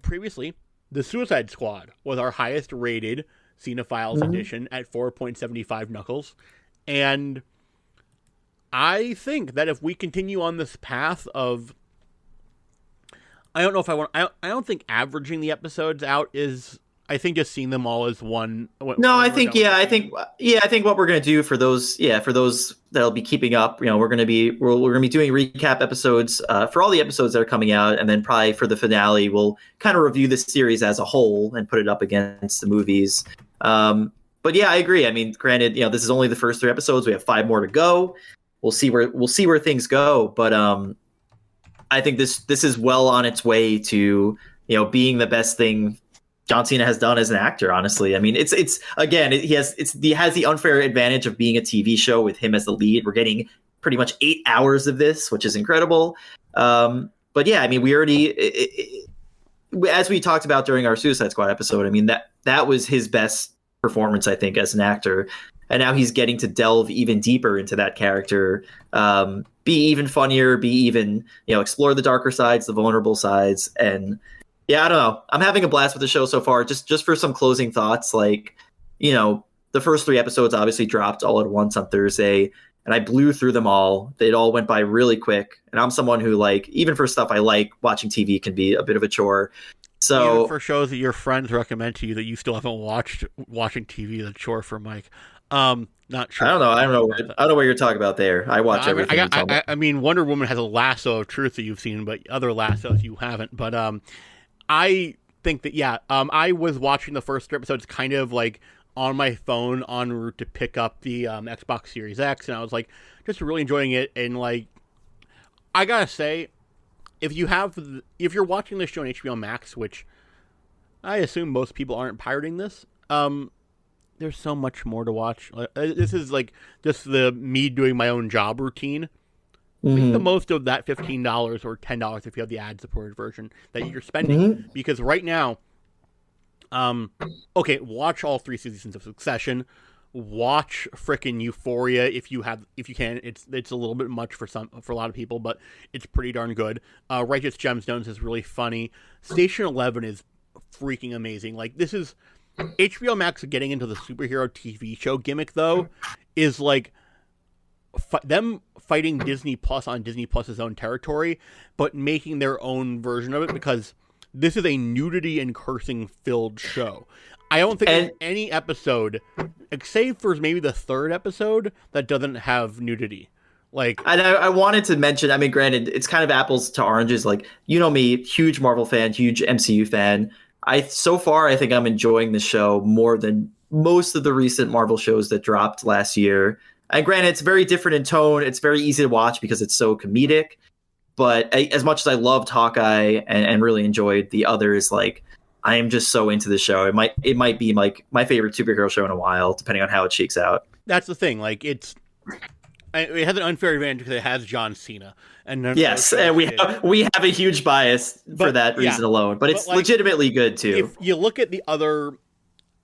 previously, the Suicide Squad was our highest rated Cinephiles edition at 4.75 knuckles. And I think that if we continue on this path of, I don't know if I want, I don't think averaging the episodes out is, I think just seeing them all as one. No, I think what we're going to do for those that'll be keeping up, we're going to be doing recap episodes for all the episodes that are coming out. And then probably for the finale, we'll kind of review the series as a whole and put it up against the movies. But yeah, I agree. I mean, granted, this is only the first 3 episodes. We have 5 more to go. We'll see where things go. But I think this is well on its way to, being the best thing John Cena has done as an actor, honestly. I mean, it's again, he has the unfair advantage of being a TV show with him as the lead. We're getting pretty much 8 hours of this, which is incredible. But yeah, I mean, we already, as we talked about during our Suicide Squad episode, I mean, that was his best performance, I think, as an actor. And now he's getting to delve even deeper into that character, be even funnier, be even, explore the darker sides, the vulnerable sides. And yeah, I don't know. I'm having a blast with the show so far. Just for some closing thoughts, like, the first 3 episodes obviously dropped all at once on Thursday, and I blew through them all. It all went by really quick. And I'm someone who, like, even for stuff I like, watching TV can be a bit of a chore. So even for shows that your friends recommend to you that you still haven't watched, watching TV is a chore for Mike. Not sure. I don't know what you're talking about there. I watch everything. I mean, Wonder Woman has a lasso of truth that you've seen, but other lassos you haven't. But I think that, yeah, I was watching the first 3 episodes kind of like on my phone en route to pick up the Xbox Series X, and I was like just really enjoying it. And like, I gotta say, if you're watching this show on HBO Max, which I assume most people aren't pirating this, there's so much more to watch. This is like just me doing my own job routine. Make the most of that $15 or $10 if you have the ad-supported version that you're spending. Because right now, watch all 3 seasons of Succession. Watch frickin' Euphoria if you can. It's a little bit much for a lot of people, but it's pretty darn good. Righteous Gemstones is really funny. Station 11 is freaking amazing. Like, this is HBO Max getting into the superhero TV show gimmick, though, is like them fighting Disney Plus on Disney Plus's own territory, but making their own version of it, because this is a nudity and cursing filled show. I don't think there's any episode, except for maybe the 3rd episode, that doesn't have nudity. Like, and I wanted to mention, I mean, granted, it's kind of apples to oranges. Like, me, huge Marvel fan, huge MCU fan. So far, I think I'm enjoying the show more than most of the recent Marvel shows that dropped last year. And granted, it's very different in tone. It's very easy to watch because it's so comedic. But as much as I loved Hawkeye and really enjoyed the others, like, I am just so into the show. It might be like my favorite superhero show in a while, depending on how it shakes out. That's the thing. Like, it has an unfair advantage because it has John Cena, and Yes, and we have a huge bias for that reason alone, but it's legitimately good too. If you look at the other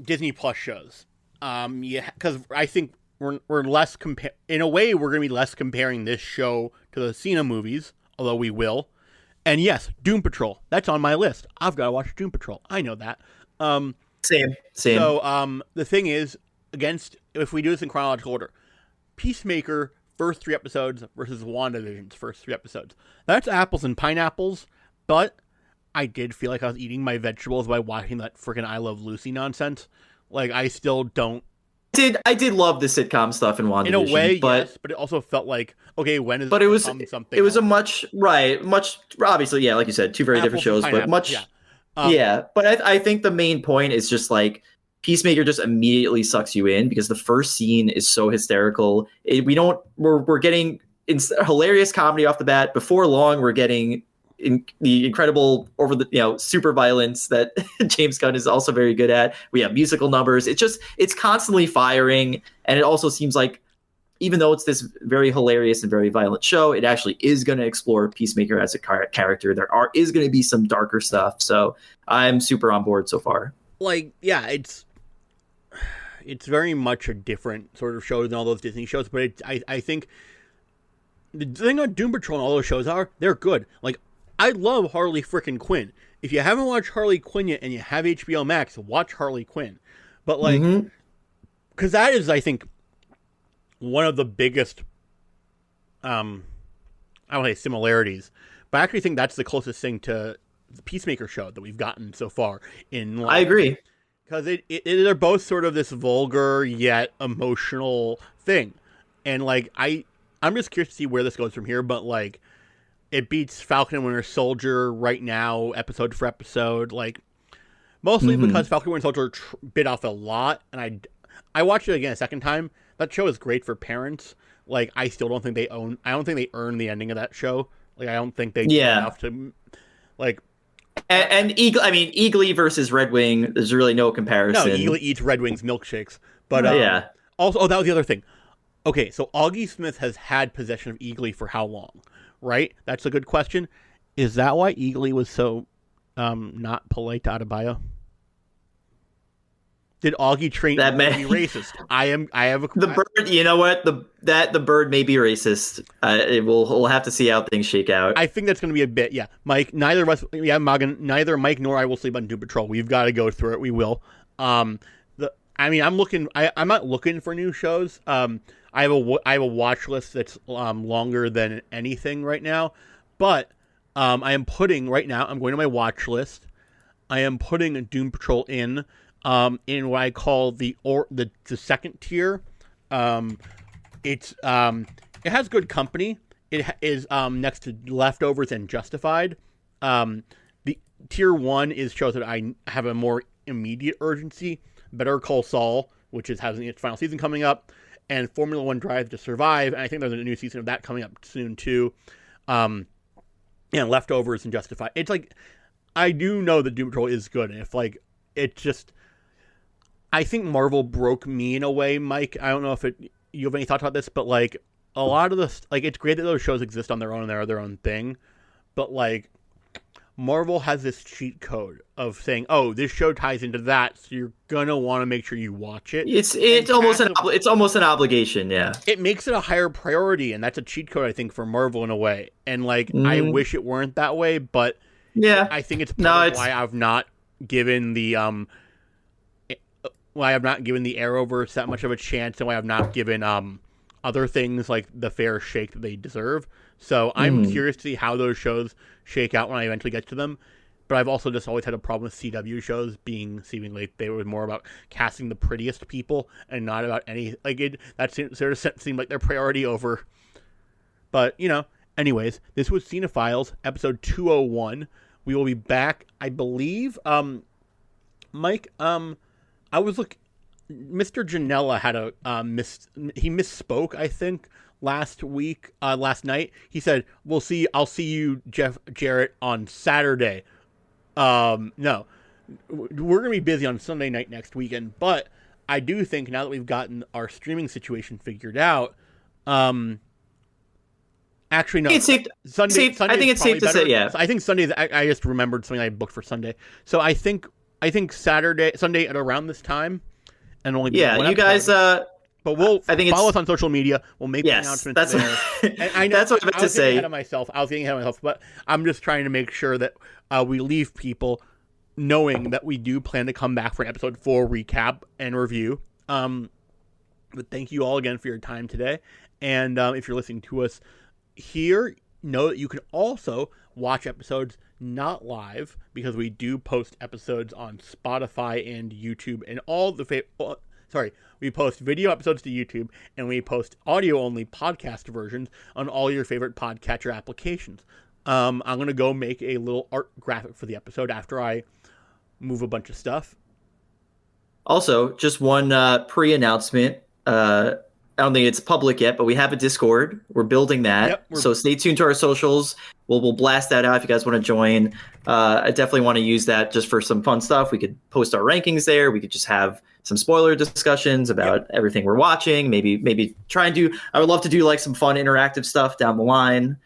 Disney Plus shows, because I think we're less in a way we're going to be less comparing this show to the Cena movies, although we will. And yes, Doom Patrol, that's on my list. I've got to watch Doom Patrol. I know that. Same. So the thing is, if we do this in chronological order, Peacemaker first 3 episodes versus WandaVision's first 3 episodes. That's apples and pineapples, but I did feel like I was eating my vegetables by watching that freaking I Love Lucy nonsense. Like, I still don't. I did love the sitcom stuff in WandaVision. In a way, yes, but it also felt like, okay, when is but it was something it was else? a much obviously, yeah, like you said, 2 very different shows, but much but I think the main point is just like Peacemaker just immediately sucks you in because the first scene is so hysterical. We're getting hilarious comedy off the bat. Before long, we're getting the incredible super violence that James Gunn is also very good at. We have musical numbers. It's constantly firing, and it also seems like even though it's this very hilarious and very violent show, it actually is going to explore Peacemaker as a character. There is going to be some darker stuff. So I'm super on board so far. Like, yeah, it's very much a different sort of show than all those Disney shows, but I think the thing on Doom Patrol and all those shows they're good. Like, I love Harley frickin' Quinn. If you haven't watched Harley Quinn yet and you have HBO Max, watch Harley Quinn. But like, because that is, I think, one of the biggest, I don't say similarities, but I actually think that's the closest thing to the Peacemaker show that we've gotten so far in life. I agree. Because they're both sort of this vulgar yet emotional thing. And like, I'm just curious to see where this goes from here, but like, it beats Falcon and Winter Soldier right now, episode for episode. Like, mostly because Falcon and Winter Soldier bit off a lot, and I watched it again a second time. That show is great for parents. Like, I still don't think they earn the ending of that show. Like, I don't think they do enough to, like. And Eagley versus Red Wing, there's really no comparison. No, Eagley eats Red Wing's milkshakes. But also, that was the other thing. Okay, so Augie Smith has had possession of Eagley for how long? Right? That's a good question. Is that why Eagley was so not polite to Adebayo? Did Augie train to be racist? The bird. You know what? The bird may be racist. We'll have to see how things shake out. I think that's going to be a bit. Yeah, Mike. Neither Mike nor I will sleep on Doom Patrol. We've got to go through it. We will. I'm looking. I'm not looking for new shows. I have a watch list that's longer than anything right now, but I am putting right now. I'm going to my watch list. I am putting Doom Patrol in what I call the second tier. It has good company. It is next to Leftovers and Justified. The tier 1 is shows that I have a more immediate urgency. Better Call Saul, which is having its final season coming up, and Formula One Drive to Survive, and I think there's a new season of that coming up soon too. And Leftovers and Justified. It's like, I do know that Doom Patrol is good, and if like, it's just, I think Marvel broke me in a way, Mike. I don't know if you have any thoughts about this, but like, a lot of this, like, it's great that those shows exist on their own and they're their own thing, but like, Marvel has this cheat code of saying, "Oh, this show ties into that, so you're gonna want to make sure you watch it." It's almost an obligation, yeah. It makes it a higher priority, and that's a cheat code, I think, for Marvel in a way. And like, I wish it weren't that way, but yeah, I think it's why I've not given the Arrowverse that much of a chance, and why I've not given other things like the fair shake that they deserve. So I'm curious to see how those shows shake out when I eventually get to them. But I've also just always had a problem with CW shows being seemingly they were more about casting the prettiest people and not about any that sort of seemed like their priority over. But anyways, this was Cinephiles episode 201. We will be back, I believe. Mike, I was looking. Mr. Janella had he misspoke, I think, last night. He said, I'll see you, Jarrett, on Saturday. No, we're going to be busy on Sunday night next weekend, but I do think now that we've gotten our streaming situation figured out, Actually, no. It's safe. Sunday. I think it's safe to say, yeah. So I think Sunday. I just remembered something I booked for Sunday. So I think Sunday at around this time, and only you guys. But we'll I think follow us on social media. We'll make the announcements there. And I know, that's what I meant to say. I was getting ahead of myself, but I'm just trying to make sure that we leave people knowing that we do plan to come back for an episode 4 recap and review. But thank you all again for your time today. And if you're listening to us here, know that you can also watch episodes not live, because we do post episodes on Spotify and YouTube and all the we post video episodes to YouTube, and we post audio-only podcast versions on all your favorite podcatcher applications. I'm going to go make a little art graphic for the episode after I move a bunch of stuff. Also, just one pre-announcement. I don't think it's public yet, but we have a Discord. We're building that. Yep, so stay tuned to our socials. We'll blast that out if you guys want to join. I definitely want to use that just for some fun stuff. We could post our rankings there. We could just have some spoiler discussions about everything we're watching. Maybe try and do. I would love to do like some fun interactive stuff down the line.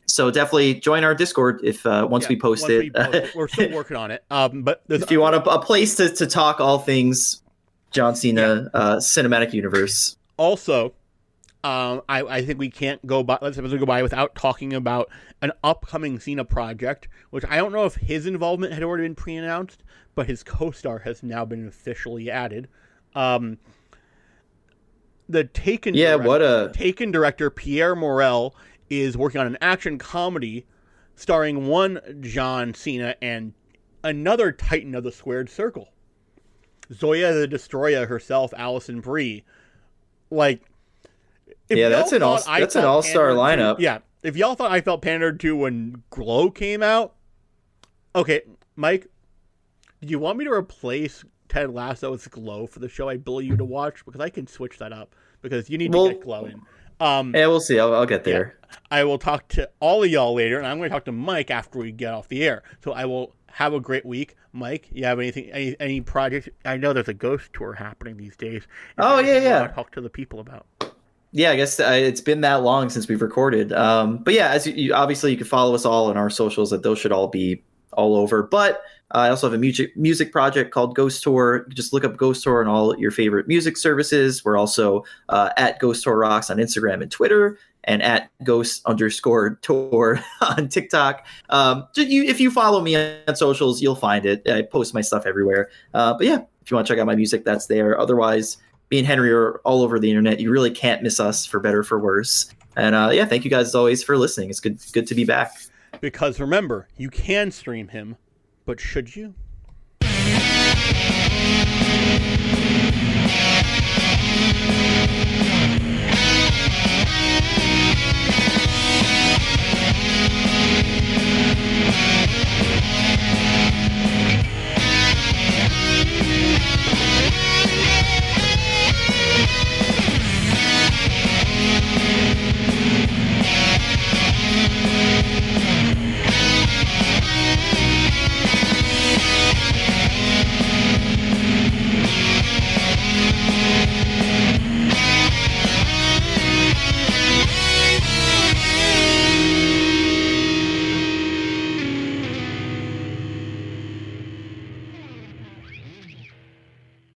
So definitely join our Discord if once we post it. We're still working on it. But if you want a place to talk all things John Cena cinematic universe. Also, I think we can't go by without talking about an upcoming Cena project, which I don't know if his involvement had already been pre-announced, but his co-star has now been officially added. The Taken director Pierre Morel is working on an action comedy starring one John Cena and another Titan of the Squared Circle, Zoya the Destroyer herself, Allison Brie. Like, that's an all-star lineup. If y'all thought I felt pandered to when Glow came out, okay, Mike, do you want me to replace Ted Lasso's Glow for the show I bill you to watch? Because I can switch that up, because you need to get Glow in. We'll see. I'll get there. Yeah. I will talk to all of y'all later, and I'm going to talk to Mike after we get off the air. So I will have a great week. Mike, you have any projects? I know there's a ghost tour happening these days. You want to talk to the people about. Yeah, I guess it's been that long since we've recorded. But yeah, as you obviously you can follow us all on our socials. That those should all be all over. But I also have a music project called Ghost Tour. Just look up Ghost Tour on all your favorite music services. We're also at Ghost Tour Rocks on Instagram and Twitter, and at Ghost_Tour on TikTok. If you follow me on socials, you'll find it. I post my stuff everywhere. But yeah, if you want to check out my music, that's there. Otherwise, me and Henry are all over the internet. You really can't miss us, for better or for worse. And thank you guys as always for listening. It's good to be back. Because remember, you can stream him, but should you?